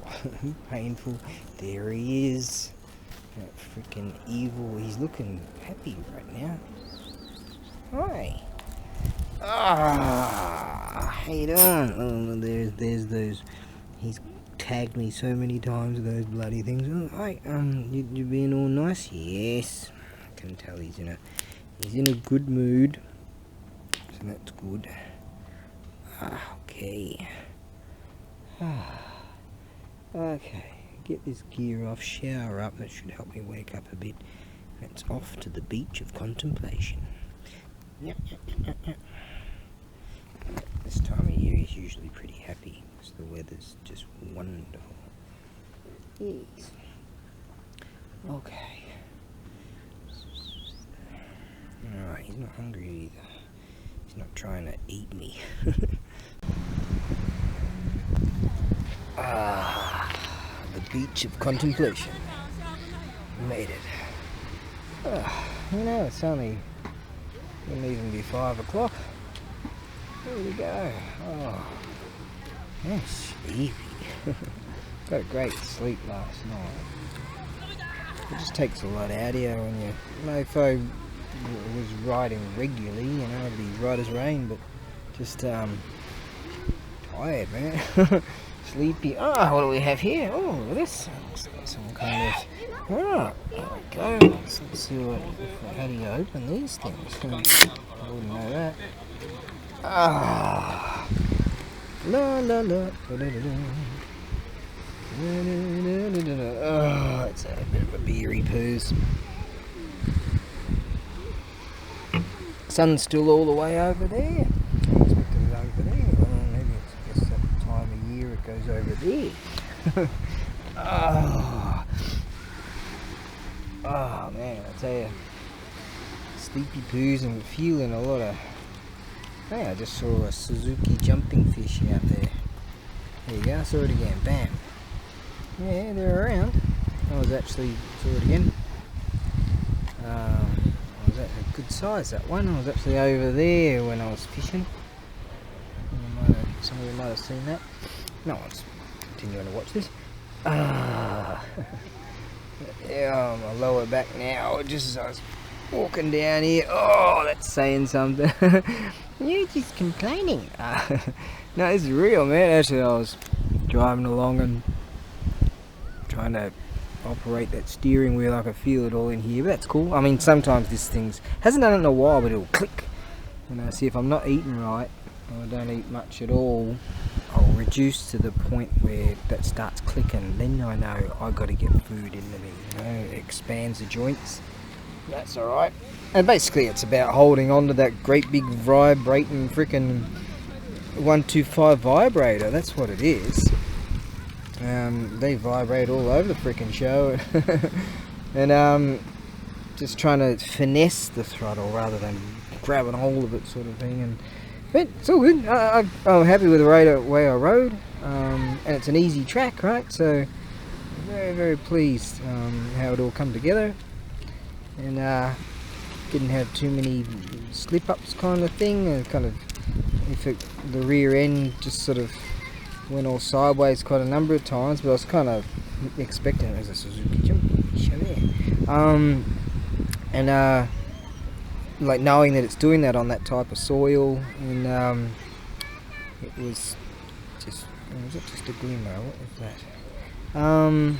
Speaker 1: painful. There he is. That freaking evil. He's looking happy right now. Hi. How you doing? Oh, there's those. He's tagged me so many times with those bloody things. Oh, hi. You being all nice? Yes. I can tell he's in a good mood. So that's good. Okay. Okay. Get this gear off. Shower up. That should help me wake up a bit. It's off to the beach of contemplation. Yep. This time of year he's usually pretty happy because the weather's just wonderful. Yes. Okay. Alright, he's not hungry either. He's not trying to eat me. The beach of contemplation. Made it. It's only, wouldn't even be 5 o'clock. There we go. Oh, that's sleepy. Got a great sleep last night. It just takes a lot out of you when your mofo was riding regularly, it'd be right as rain, but just tired, man. Sleepy. Oh, what do we have here? Oh, look at this. Looks like some kind of... Oh, there we go. Let's see how do you open these things? I wouldn't know that. Ah. La la la. Oh, it's a bit of a beery poos. Sun's still all the way over there. I expected it over there. Maybe it's just that time of year it goes over there. Oh man, I tell you, sleepy poos and feeling a lot of. Hey, I just saw a Suzuki jumping fish out there. There you go, I saw it again. Bam. Yeah, they're around. I was actually saw it again. Was that a good size, that one? I was actually over there when I was fishing. Some of you might have seen that. No one's continuing to watch this. Yeah, I'm lower back now, just as I was walking down here. Oh, that's saying something. You're just complaining. No, this is real, man. Actually, I was driving along and trying to operate that steering wheel. I could feel it all in here, but that's cool. I mean, sometimes this thing's hasn't done it in a while, but it'll click. See, if I'm not eating right, or I don't eat much at all, I'll reduce to the point where that starts clicking. Then I know I got to get food into me. It expands the joints. That's all right. And basically, it's about holding on to that great big vibrating freaking 125 vibrator. That's what it is. They vibrate all over the freaking show. And just trying to finesse the throttle rather than grabbing hold of it, sort of thing. But it's all good. I'm happy with the way I rode, and it's an easy track, right? So very, very pleased how it all come together, and didn't have too many slip-ups, kind of thing. Kind of, the rear end just sort of went all sideways quite a number of times, but I was kind of expecting it as a Suzuki jump. like knowing that it's doing that on that type of soil, and it was just, was it just a glimmer? What was that? And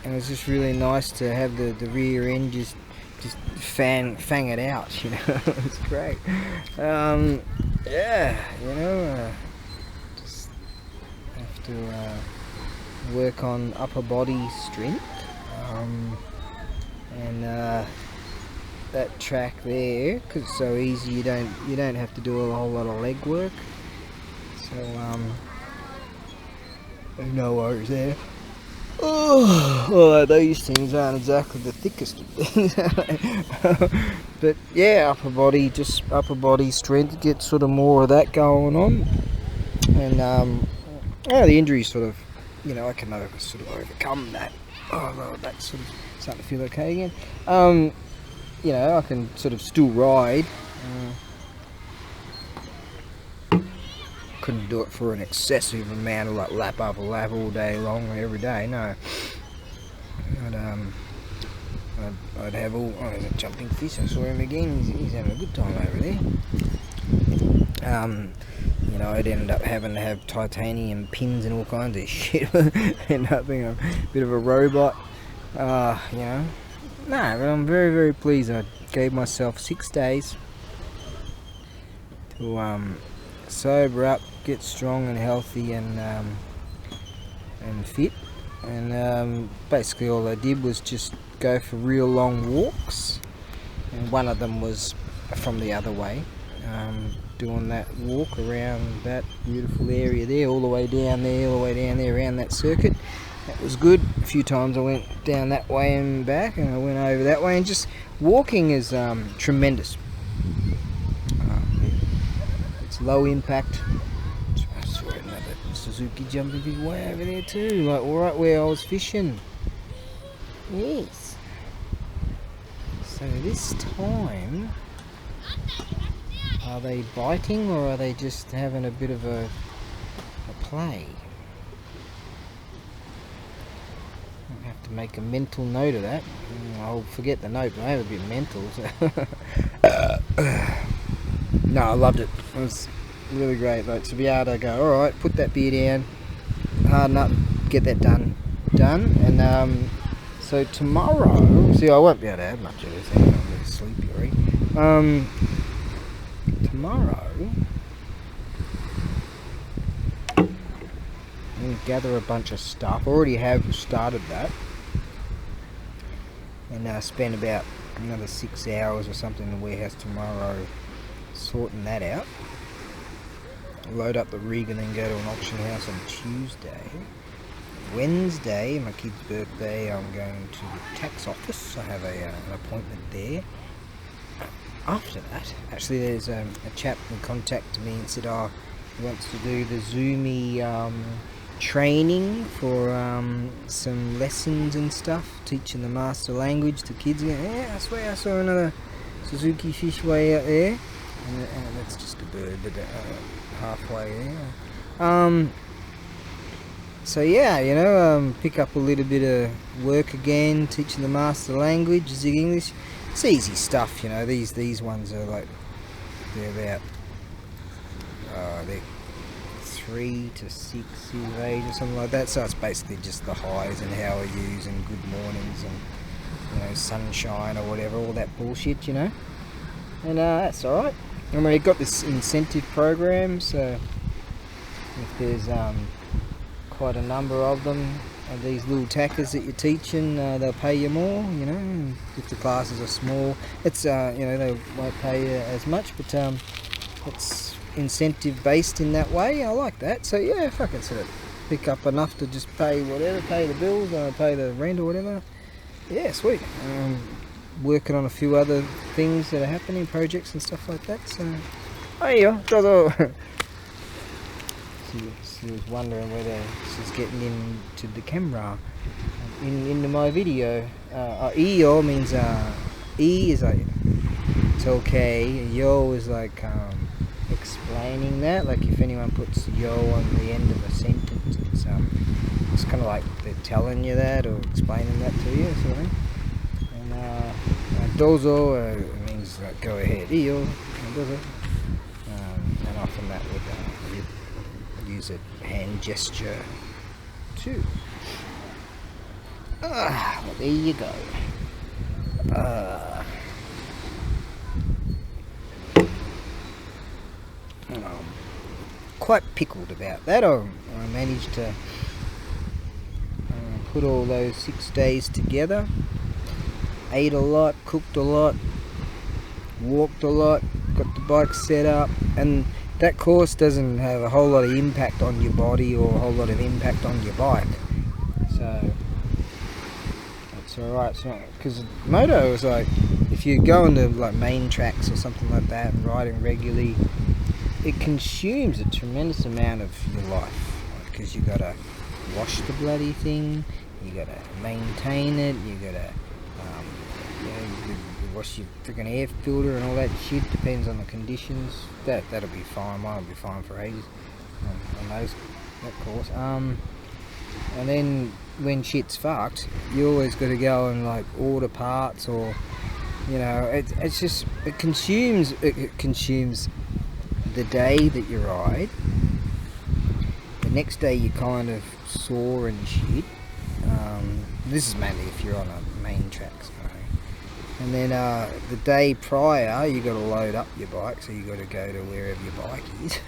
Speaker 1: it was just really nice to have the rear end just fang it out, you know. It was great. Yeah, you know, just have to work on upper body strength, and that track there, because it's so easy, you don't have to do a whole lot of leg work, so no worries there. Although these things aren't exactly the thickest of things, but yeah, upper body strength, get sort of more of that going on, and yeah, the injuries sort of, you know, I can sort of overcome that. Oh, that's sort of starting to feel okay again. You know, I can sort of still ride. Couldn't do it for an excessive amount of like lap after lap all day long every day. No, I'd have all. Oh, there's a jumping fish. I saw him again. He's having a good time over there. You know, I'd end up having to have titanium pins and all kinds of shit. End up being a bit of a robot. You know. No, but I'm very, very pleased. I gave myself 6 days to sober up, get strong and healthy, and fit. And basically all I did was just go for real long walks, and one of them was from the other way, doing that walk around that beautiful area there, all the way down there, around that circuit. That was good. A few times I went down that way and back, and I went over that way, and just walking is tremendous. It's low impact. I saw another Suzuki jumping fish way over there too, like right where I was fishing. Yes. So this time, are they biting or are they just having a bit of a play? I have to make a mental note of that. I'll forget the note, but I have a bit mental. So. No, I loved it. It was really great, like, to be able to go, alright, put that beer down, harden up, get that done. And so tomorrow, see, I won't be able to have much of this, I'm really sleepy already. Tomorrow, I'm going to gather a bunch of stuff. I already have started that, and spend about another 6 hours or something in the warehouse tomorrow sorting that out. Load up the rig and then go to an auction house on Tuesday. Wednesday, my kid's birthday, I'm going to the tax office. I have an appointment there. After that, actually, there's a chap who contacted me and said, oh, he wants to do the Zoomy training for some lessons and stuff, teaching the master language to kids. Yeah, I swear I saw another Suzuki fish way out there. And that's just a bird, but halfway there. So yeah, you know, pick up a little bit of work again, teaching the master language, Zig English. It's easy stuff, you know. These ones are like, they're about they're 3 to 6 years of age or something like that. So it's basically just the highs and how are yous and good mornings and, you know, sunshine or whatever, all that bullshit, you know. And that's alright. I mean, we've got this incentive program, so if there's quite a number of them, of these little tackers that you're teaching, they'll pay you more, you know. And if the classes are small, it's you know, they won't pay you as much, but it's incentive based in that way. I like that. So yeah, if I can sort of pick up enough to just pay whatever, pay the bills, pay the rent or whatever, yeah, sweet. Working on a few other things that are happening, projects and stuff like that. So, she was wondering whether she's getting into the camera, into my video. Iyo means E is like it's okay. Yo is like explaining that. Like if anyone puts yo on the end of a sentence, it's kind of like they're telling you that or explaining that to you, sort of thing. Dozo means says go ahead, eel, and does it. And often that would use a hand gesture too. Well, there you go. Quite pickled about that. I managed to put all those 6 days together. Ate a lot, cooked a lot, walked a lot, got the bike set up, and that course doesn't have a whole lot of impact on your body or a whole lot of impact on your bike. So that's alright. Because moto is like, if you're going to like main tracks or something like that and riding regularly, it consumes a tremendous amount of your life, because you gotta wash the bloody thing, you gotta maintain it, you gotta you wash your freaking air filter and all that shit. Depends on the conditions. That'll be fine. Mine'll be fine for ages on that course. And then when shit's fucked, you always got to go and like order parts, or it's just it consumes the day that you ride. The next day you're kind of sore and shit. This is mainly if you're on a main track. And then the day prior, you got to load up your bike, so you got to go to wherever your bike is.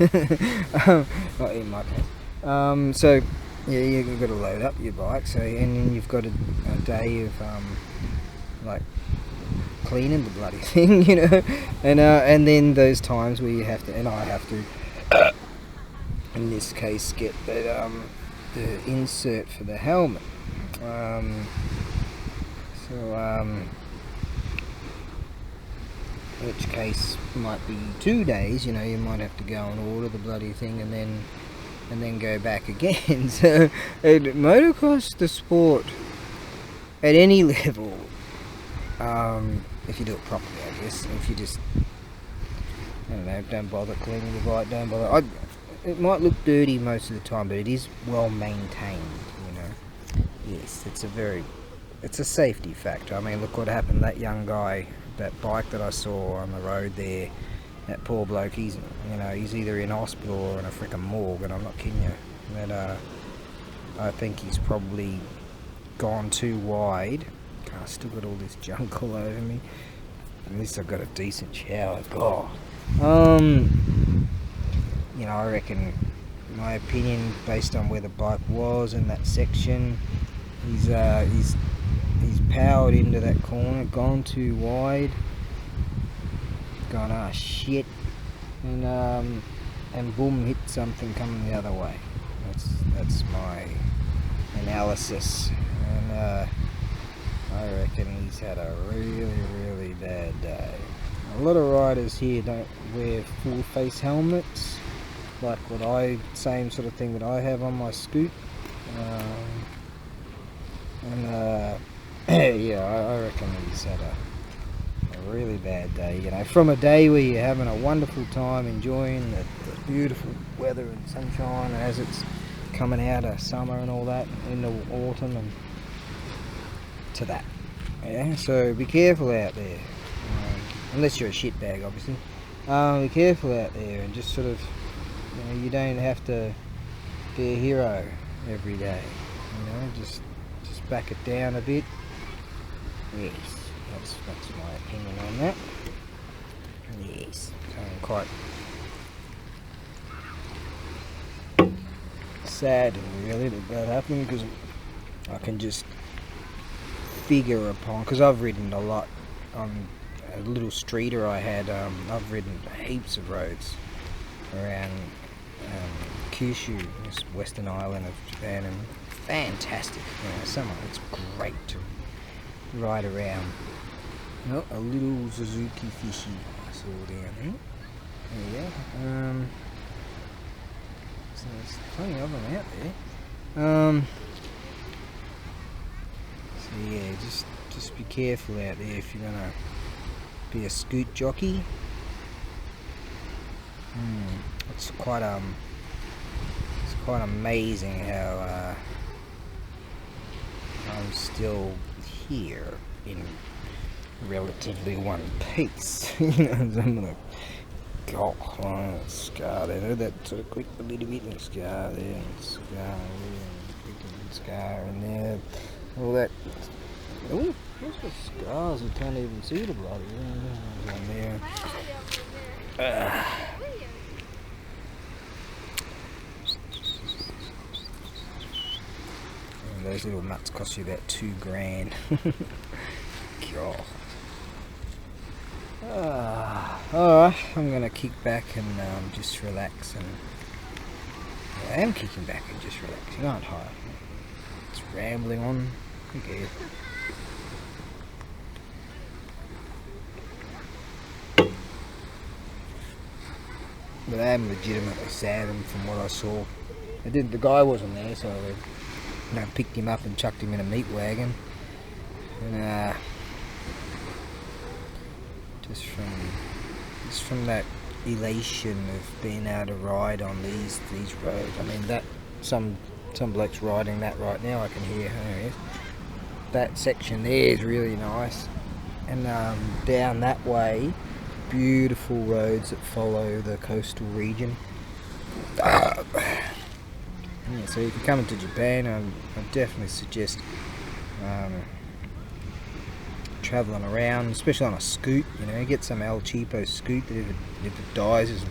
Speaker 1: Not in my case. So yeah, you got to load up your bike. So and then you've got a day of like cleaning the bloody thing, and then those times where you have to, and I have to, in this case, get that the insert for the helmet. Which case might be 2 days, you might have to go and order the bloody thing and then go back again. So motocross, the sport, at any level, if you do it properly, I guess, if you just, I don't know, don't bother cleaning the bike, don't bother, it might look dirty most of the time, but it is well maintained, Yes, it's a safety factor. I mean, look what happened, that young guy, that bike that I saw on the road there, that poor bloke, he's either in hospital or in a freaking morgue, and I'm not kidding you. But I think he's probably gone too wide. I still got all this junk all over me. At least I've got a decent shower. God. I reckon, my opinion, based on where the bike was in that section, he's powered into that corner, gone too wide, gone shit, and boom, hit something coming the other way. That's my analysis, and I reckon he's had a really, really bad day. A lot of riders here don't wear full face helmets, like same sort of thing that I have on my scoot, yeah, I reckon he's had a really bad day, from a day where you're having a wonderful time enjoying the beautiful weather and sunshine, and as it's coming out of summer and all that, into autumn, and to that. Yeah, so be careful out there, unless you're a shitbag, obviously. Be careful out there, and just sort of, you don't have to be a hero every day, just back it down a bit. Yes, that's my opinion on that. Yes, so I'm quite sad, really, that happened, because I can just figure upon, because I've ridden a lot on a little streeter I had. I've ridden heaps of roads around Kyushu, this western island of Japan, and fantastic. Summer, it's great to ride around. Oh, a little Suzuki fishy I saw down there. There you go. So there's plenty of them out there. So yeah, just be careful out there if you're gonna be a scoot jockey. It's quite amazing how I'm still here in relatively one piece. You know, I'm gonna go on a scar there. That sort of clicked a little bit, and scar there, and scar there, and scar in there. All that. Oh, what's the scars? I can't even see the blood. On there. And those little mutts cost you about $2 grand. God. Alright, I'm gonna kick back and just relax, and I am kicking back and just relaxing, aren't I? It's rambling on. Who cares? But I am legitimately sad, and from what I saw, the guy wasn't there, so I picked him up and chucked him in a meat wagon, and just from that elation of being able to ride on these roads. I mean, that some bloke's riding that right now. I can hear. That section there is really nice, and down that way, beautiful roads that follow the coastal region. Yeah, so if you're coming to Japan, I definitely suggest travelling around, especially on a scoot. You know, get some El Cheapo scoot that if it dies, just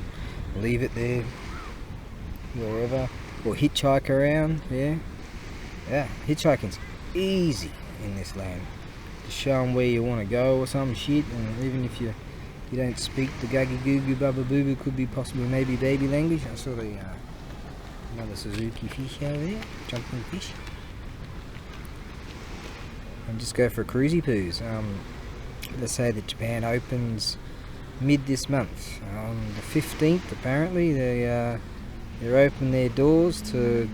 Speaker 1: leave it there wherever, or hitchhike around. Yeah, hitchhiking's easy in this land. Just show them where you want to go or some shit, and even if you don't speak the guggy goo goo bubba boo boo, could be possibly maybe baby language. I saw the another Suzuki fish over there, jumping fish. And just go for cruisy poos. Let's say that Japan opens mid this month. On the 15th, apparently, they're open their doors to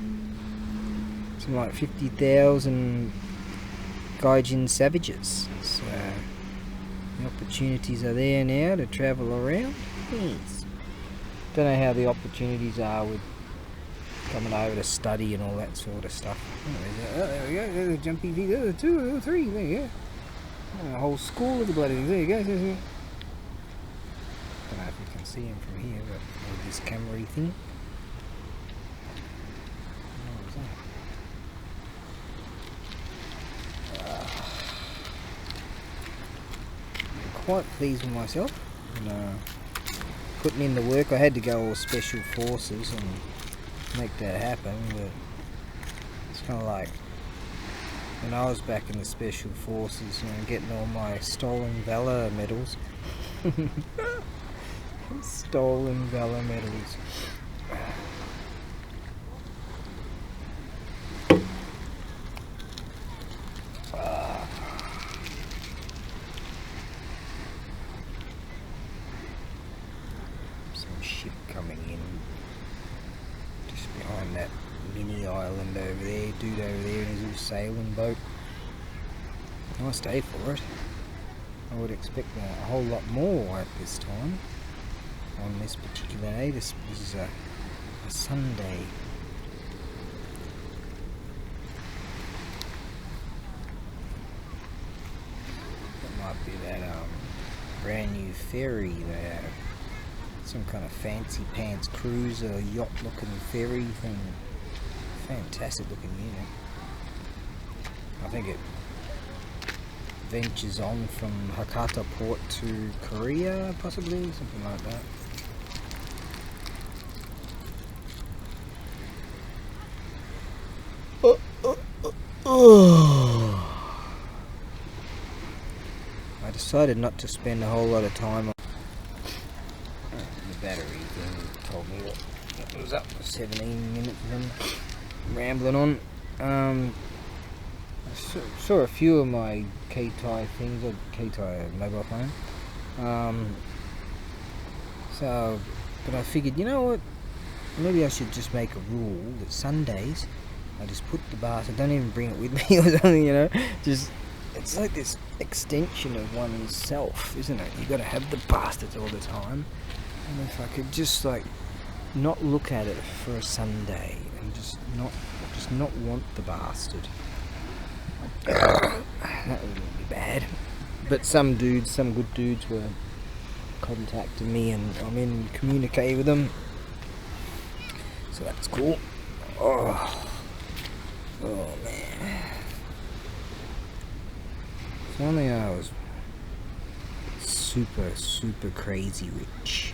Speaker 1: something like 50,000 gaijin savages. So the opportunities are there now to travel around. Yes. Don't know how the opportunities are with coming over to study and all that sort of stuff. Oh, there we go. There's a jumpy feet. There's 2 or 3. There you go. A whole school of the bloody things. There you go. Don't know if you can see him from here, but with this camera thing. What was that? I'm quite pleased with myself. And, putting in the work. I had to go all special forces and make that happen, but it's kind of like when I was back in the special forces, you know, getting all my stolen valor medals. Stolen valor medals. Some ship coming in just behind that mini island over there. Dude over there in his little sailing boat. Nice day for it. I would expect a whole lot more at this time on this particular day. This is a Sunday. That might be that brand new ferry there. Some kind of fancy pants cruiser, yacht looking ferry thing. Fantastic looking unit. I think it ventures on from Hakata port to Korea, possibly, something like that. I decided not to spend a whole lot of time on the battery thing. Told me what it was up for 17 minutes of rambling on. I saw a few of my K-Tie things, or K-Tie mobile phone. But I figured, you know what? Maybe I should just make a rule that Sundays I just put the bastard, don't even bring it with me or something, you know. Just, it's like this extension of oneself, isn't it? You got to have the bastards all the time. And if I could just like not look at it for a Sunday and just not want the bastard, that wouldn't be bad. But some good dudes were contacting me, and I'm in communicate with them. So that's cool. Oh man. If only I was super crazy rich.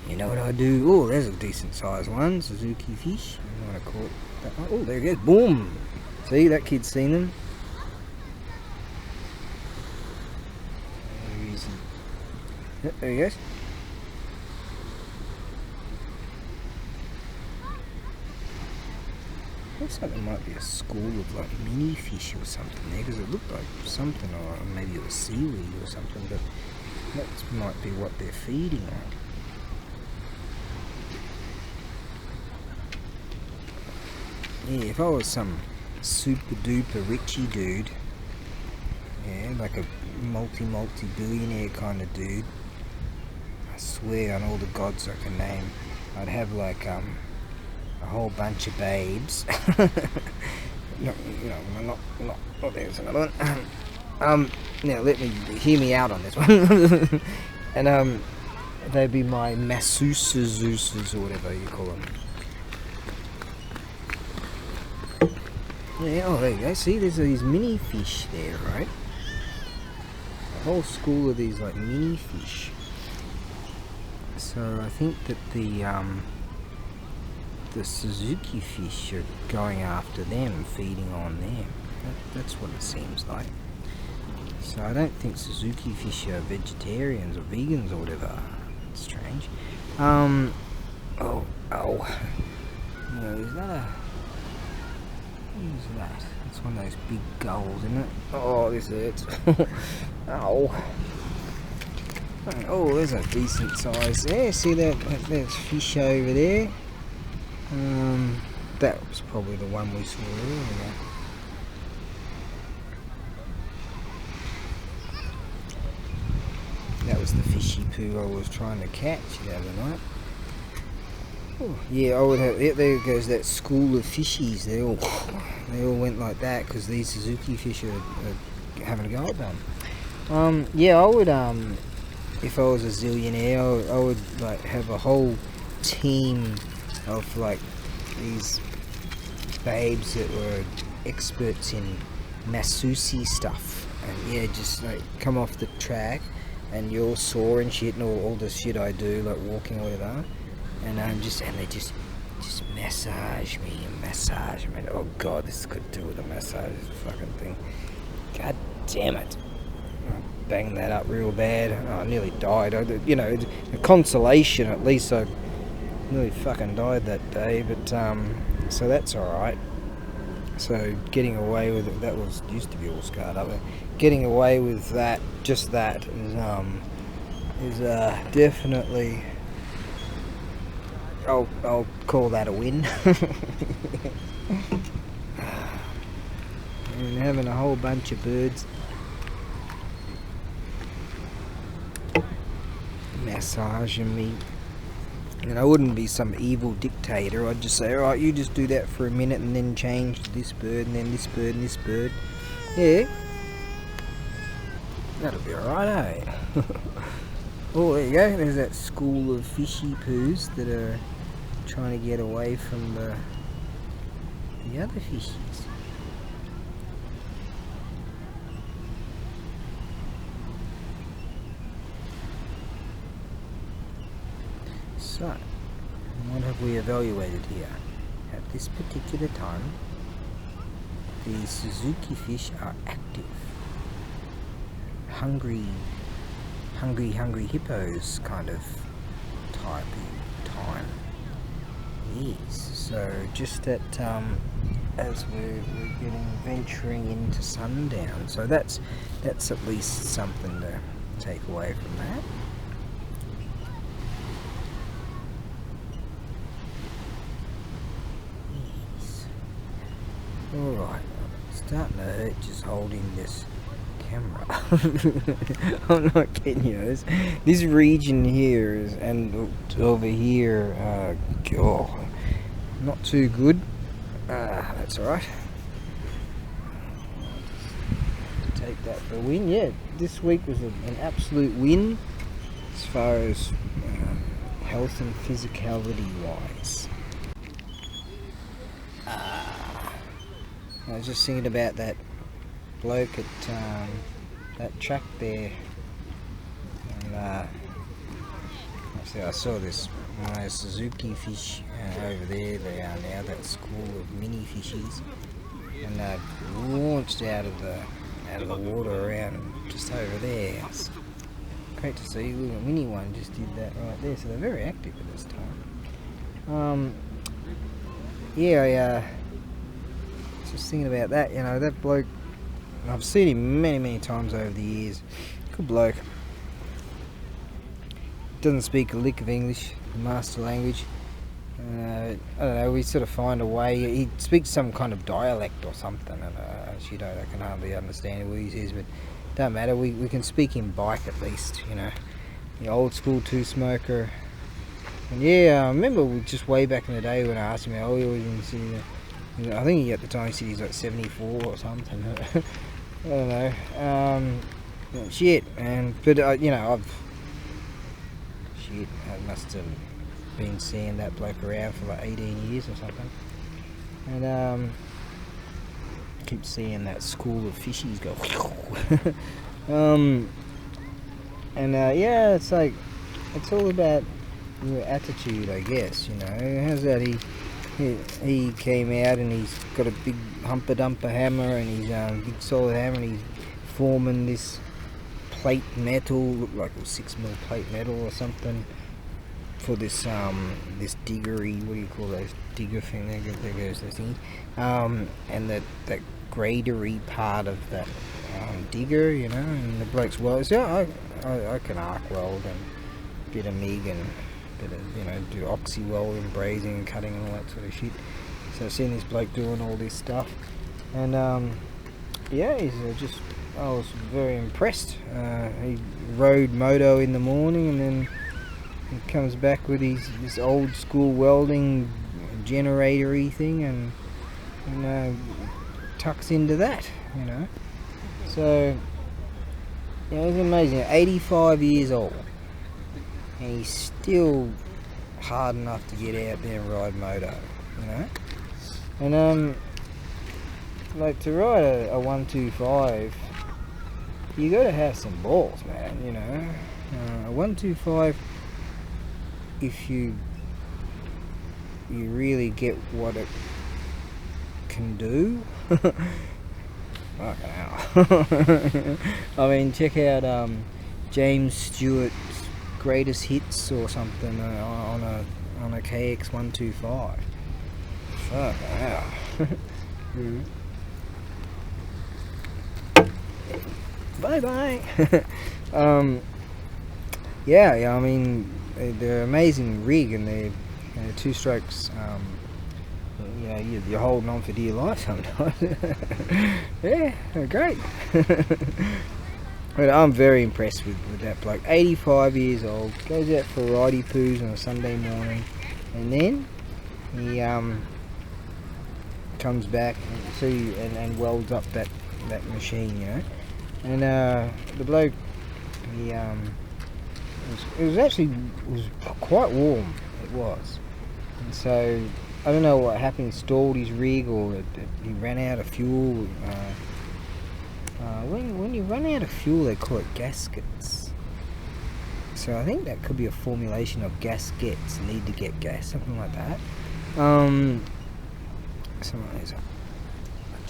Speaker 1: You know what I do? Oh, there's a decent sized one. Suzuki fish. I might have caught that one. Oh, there he goes. Boom! See, that kid's seen them. Yep, there he goes. Looks like there might be a school of like mini fish or something there, because it looked like something, or maybe it was seaweed or something, but that might be what they're feeding on. Yeah, if I was some super duper richy dude, yeah, like a multi-billionaire kind of dude, I swear on all the gods I can name, I'd have like a whole bunch of babes. No, there's another one. Now let me hear me out on this one. And they'd be my masseuses or whatever you call them. Yeah, oh there you go. See, there's these mini fish there, right? A whole school of these like mini fish. So I think that the Suzuki fish are going after them, feeding on them. That's what it seems like. So I don't think Suzuki fish are vegetarians or vegans or whatever. It's strange. No, is that a... What is that? It's one of those big gulls, isn't it? Oh, this hurts. Ow. Oh, there's a decent size there. See that? There's fish over there. That was probably the one we saw earlier. That was the fishy poo I was trying to catch the other night. Oh, yeah, I would have. Yeah, there goes that school of fishies. They all went like that because these Suzuki fish are having a go at them. Yeah, I would. If I was a zillionaire, I would like have a whole team of like these babes that were experts in masseuse stuff, and yeah, just like come off the track and you're all sore and shit, and all the shit I do, like walking or whatever, and they just massage me and massage me. Oh god, this could do with a massage, this fucking thing. God damn it. I banged that up real bad. Oh, I nearly died. You know, a consolation, at least I nearly fucking died that day, but so that's alright. So getting away with it, that was used to be all scarred up. Getting away with that, just that, is definitely, I'll call that a win. And having a whole bunch of birds massaging me. And I wouldn't be some evil dictator. I'd just say, alright, you just do that for a minute and then change to this bird and then this bird and this bird. Yeah. That'll be alright, eh? Oh, there you go. There's that school of fishy poos that are trying to get away from the other fishies. So, what have we evaluated here? At this particular time, the Suzuki fish are active. Hungry hippos kind of type time. Yes, so just at as we're venturing into sundown. So that's at least something to take away from that. Alright, starting to hurt just holding this camera. I'm not kidding you. This region here and over here, God, not too good. That's alright. take that for a win. Yeah, this week was an absolute win as far as health and physicality wise. I was just thinking about that bloke at that track there, and I saw this Suzuki fish over there. They are now that school of mini fishies, and launched out of the water around just over there. It's great to see. A little mini one just did that right there, so they're very active at this time. Yeah, I was just thinking about that. You know, that bloke, I've seen him many times over the years. Good bloke. Doesn't speak a lick of English, the master language. I don't know, we sort of find a way. He speaks some kind of dialect or something, and I can hardly understand what he says, but don't matter, we can speak in bike at least, you know. The old school two-smoker. And yeah, I remember just way back in the day when I asked him how old he was, and he said, I think at the time he said he's like 74 or something. I don't know. Shit, but you know, I must have been seeing that bloke around for like 18 years or something, and keep seeing that school of fishies go. Yeah, it's like, it's all about your attitude, I guess. You know, how's that? He came out and he's got a big humper dumper hammer, and he's big solid hammer, and he's forming this plate metal, looked like it was 6mm plate metal or something, for this this diggery, what do you call those digger thing? There goes the thing, and that gradery part of that digger, you know. And the bloke's so I can arc weld and bit of MIG and bit of, you know, do oxy welding, brazing and cutting and all that sort of shit. So I've seen this bloke doing all this stuff, and yeah, he's I was very impressed. He rode moto in the morning, and then he comes back with this old school welding generator-y thing, and tucks into that, you know. So yeah, it's amazing. 85 years old, and he's still hard enough to get out there and ride moto, you know. And like, to ride a 125, you got to have some balls, man, you know. A 125, if you really get what it can do. Fucking hell. I mean, check out James Stewart's greatest hits or something on a KX 125. Fucking hell. Bye bye. Yeah, I mean, they're amazing rig, and they're two strokes. You know, you're holding on for dear life sometimes. Yeah, they're great. But I'm very impressed with that bloke. 85 years old, goes out for righty poos on a Sunday morning, and then he comes back and welds up that machine, you know. And the bloke, it was quite warm. It was, and so I don't know what happened. He stalled his rig, or he ran out of fuel. When you run out of fuel, they call it gaskets. So I think that could be a formulation of gaskets. Need to get gas, something like that. There's a bunch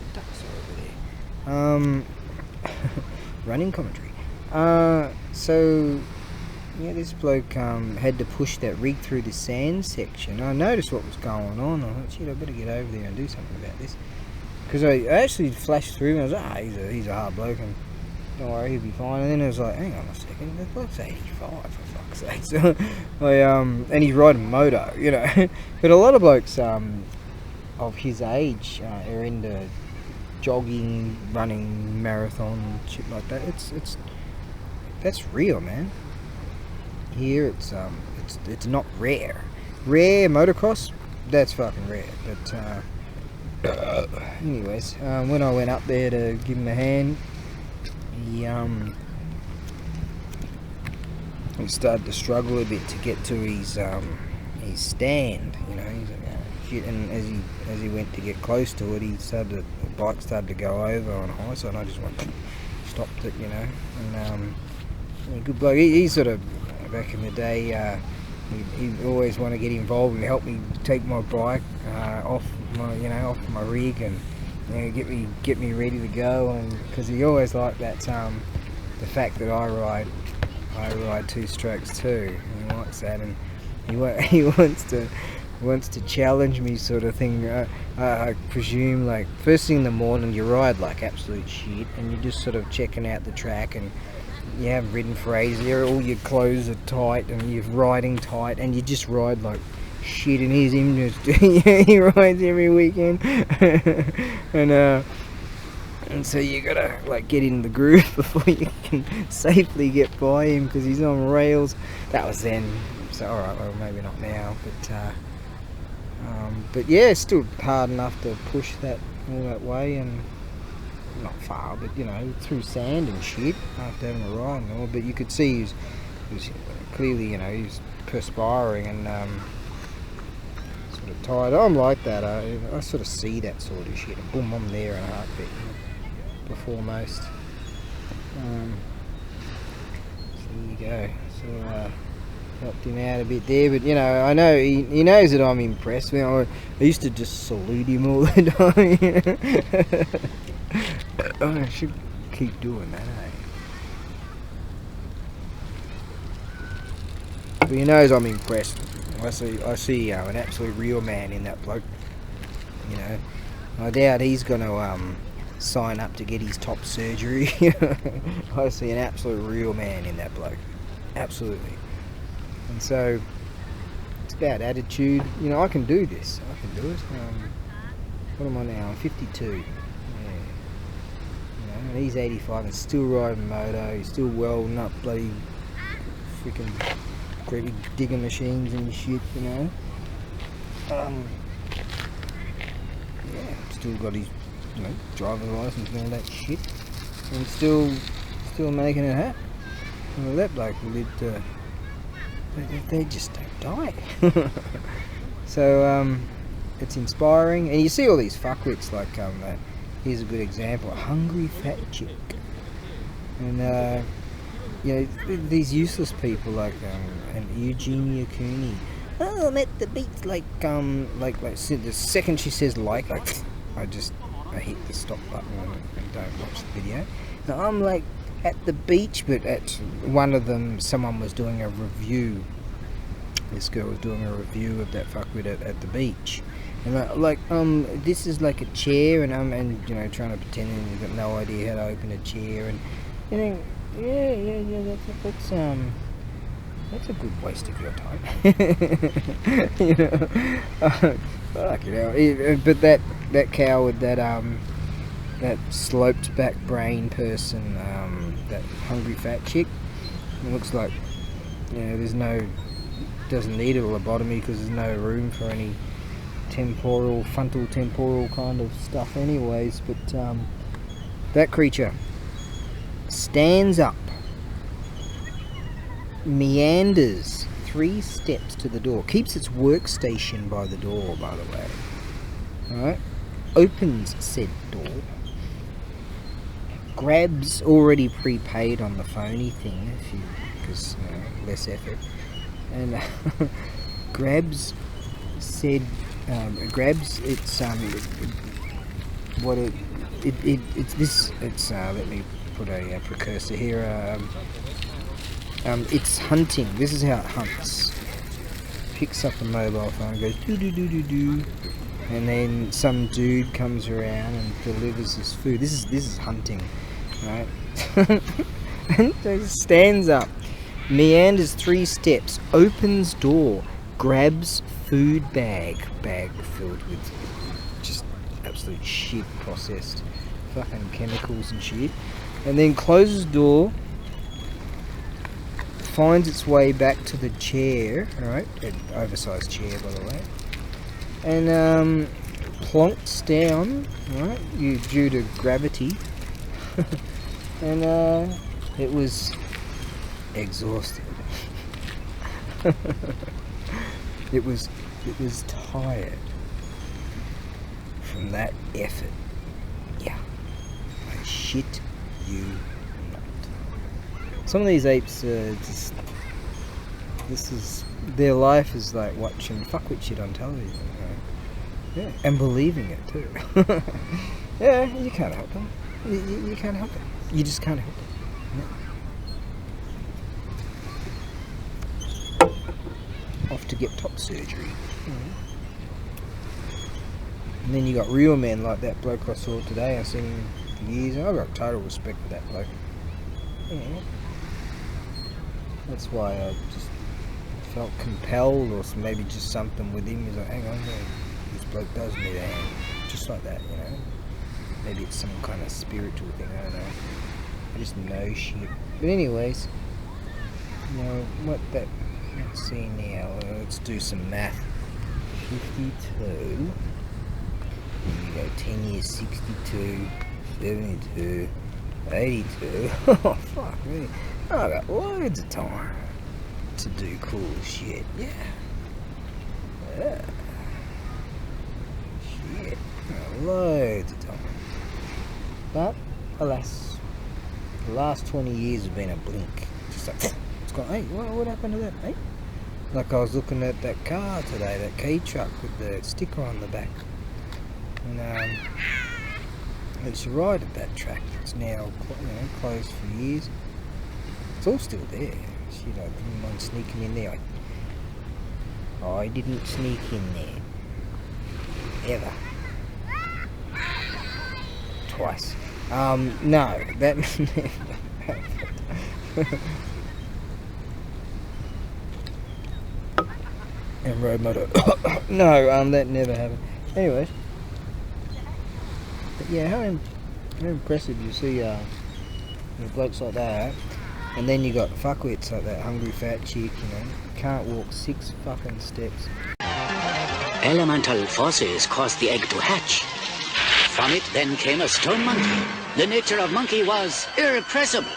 Speaker 1: of ducks over there. Running commentary. So yeah, this bloke had to push that rig through the sand section. I noticed what was going on. I thought, shit, I better get over there and do something about this. Because I actually flashed through and I was like, he's a hard bloke, and don't worry, he'll be fine. And then I was like, hang on a second, that bloke's 85, for fuck's sake. So and he's riding moto, you know. But a lot of blokes of his age are into jogging, running, marathon, shit like that. That's real, man. Here it's not rare. Rare motocross, that's fucking rare. But anyways, when I went up there to give him a hand, he started to struggle a bit to get to his stand, you know. And as he went to get close to it, the bike started to go over on high side, and I just went, stopped it, you know. And a good bloke. He sort of, back in the day, he always wanted to get involved and help me take my bike off my rig, and get me ready to go. And because he always liked that the fact that I ride two strokes too. He likes that, and he wants to challenge me, sort of thing. I presume, like, first thing in the morning you ride like absolute shit, and you're just sort of checking out the track, and you haven't ridden for ages, all your clothes are tight and you're riding tight, and you just ride like shit. And here's him just he rides every weekend. and so you gotta like get in the groove before you can safely get by him, because he's on rails. That was then, so alright, well, maybe not now, but yeah, it's still hard enough to push that all that way, and not far, but you know, through sand and shit after having a ride and all. But you could see he was clearly, you know, he was perspiring and sort of tired. I'm like that. I sort of see that sort of shit, and boom, I'm there in a heartbeat before most. So there you go. So helped him out a bit there, but you know, I know he knows that I'm impressed. You know, I used to just salute him all the time. I should keep doing that, eh? But he knows I'm impressed. I see an absolute real man in that bloke. You know, I doubt he's going to sign up to get his top surgery. I see an absolute real man in that bloke. Absolutely. And so it's about attitude. You know, I can do this. I can do it. What am I now? I'm 52. And he's 85 and still riding moto. He's still welding up bloody freaking gravy digger machines and shit, you know. Yeah, still got his, you know, driver's license and all that shit, and still making it happen. Well, that bloke lived. They just don't die. So it's inspiring, and you see all these fuckwits like that. Here's a good example: a hungry fat chick, and you know, these useless people like and Eugenia Cooney. Oh, I'm at the beach, like the second she says I hit the stop button and don't watch the video. Now, I'm like at the beach, but at one of them, someone was doing a review. This girl was doing a review of that fuckwit at the beach. And this is like a chair, and you know, trying to pretend you've got no idea how to open a chair, and you know, yeah, that's a good waste of your time. You know, fuck, you know. But that coward, that sloped back brain person, that hungry fat chick, it looks like, you know, doesn't need a lobotomy because there's no room for any frontal temporal kind of stuff anyways. But that creature stands up, meanders 3 steps to the door, keeps its workstation by the door, by the way, alright, opens said door, grabs, already prepaid on the phony thing, because you know, less effort, and grabs its let me put a precursor here. It's hunting. This is how it hunts. Picks up a mobile phone, goes do do do do do, and then some dude comes around and delivers his food. This is hunting, right? And so stands up, meanders 3 steps, opens door, grabs food bag filled with just absolute shit, processed fucking chemicals and shit, and then closes door, finds its way back to the chair, alright, an oversized chair by the way, and plonks down, right, due to gravity, and it was exhausted. it was tired from that effort. Yeah, I shit you not. Some of these apes just, their life is like watching fuckwit shit on television, you know? Yeah, and believing it too. Yeah, you can't help them. You can't help it. You just can't help it. Yeah. Off to get top surgery. And then you got real men like that bloke I saw today. I've seen him for years. I've got total respect for that bloke. Yeah. That's why I just felt compelled, or maybe just something with him. He's like, hang on, man, this bloke does need a hand. Just like that, you know. Maybe it's some kind of spiritual thing, I don't know. I just know shit. But anyways, you know, let's see now, let's do some math. 52, you go 10 years, 62, 72, 82, oh fuck me, I got loads of time to do cool shit, yeah. Shit, loads of time. But, alas, the last 20 years have been a blink. Just like, it's gone, hey, what happened to that, hey? Like I was looking at that car today, that key truck with the sticker on the back. And I used to ride at that track. It's now, you know, closed for years. It's all still there. Shit, I didn't mind sneaking in there. I didn't sneak in there. Ever. Twice. No, that never happened. And road motor. No, that never happened. Anyways. But yeah, how impressive you see blokes like that, and then you got fuckwits like that hungry fat chick, you know, can't walk 6 fucking steps.
Speaker 2: Elemental forces caused the egg to hatch. From it then came a stone monkey. The nature of monkey was irrepressible.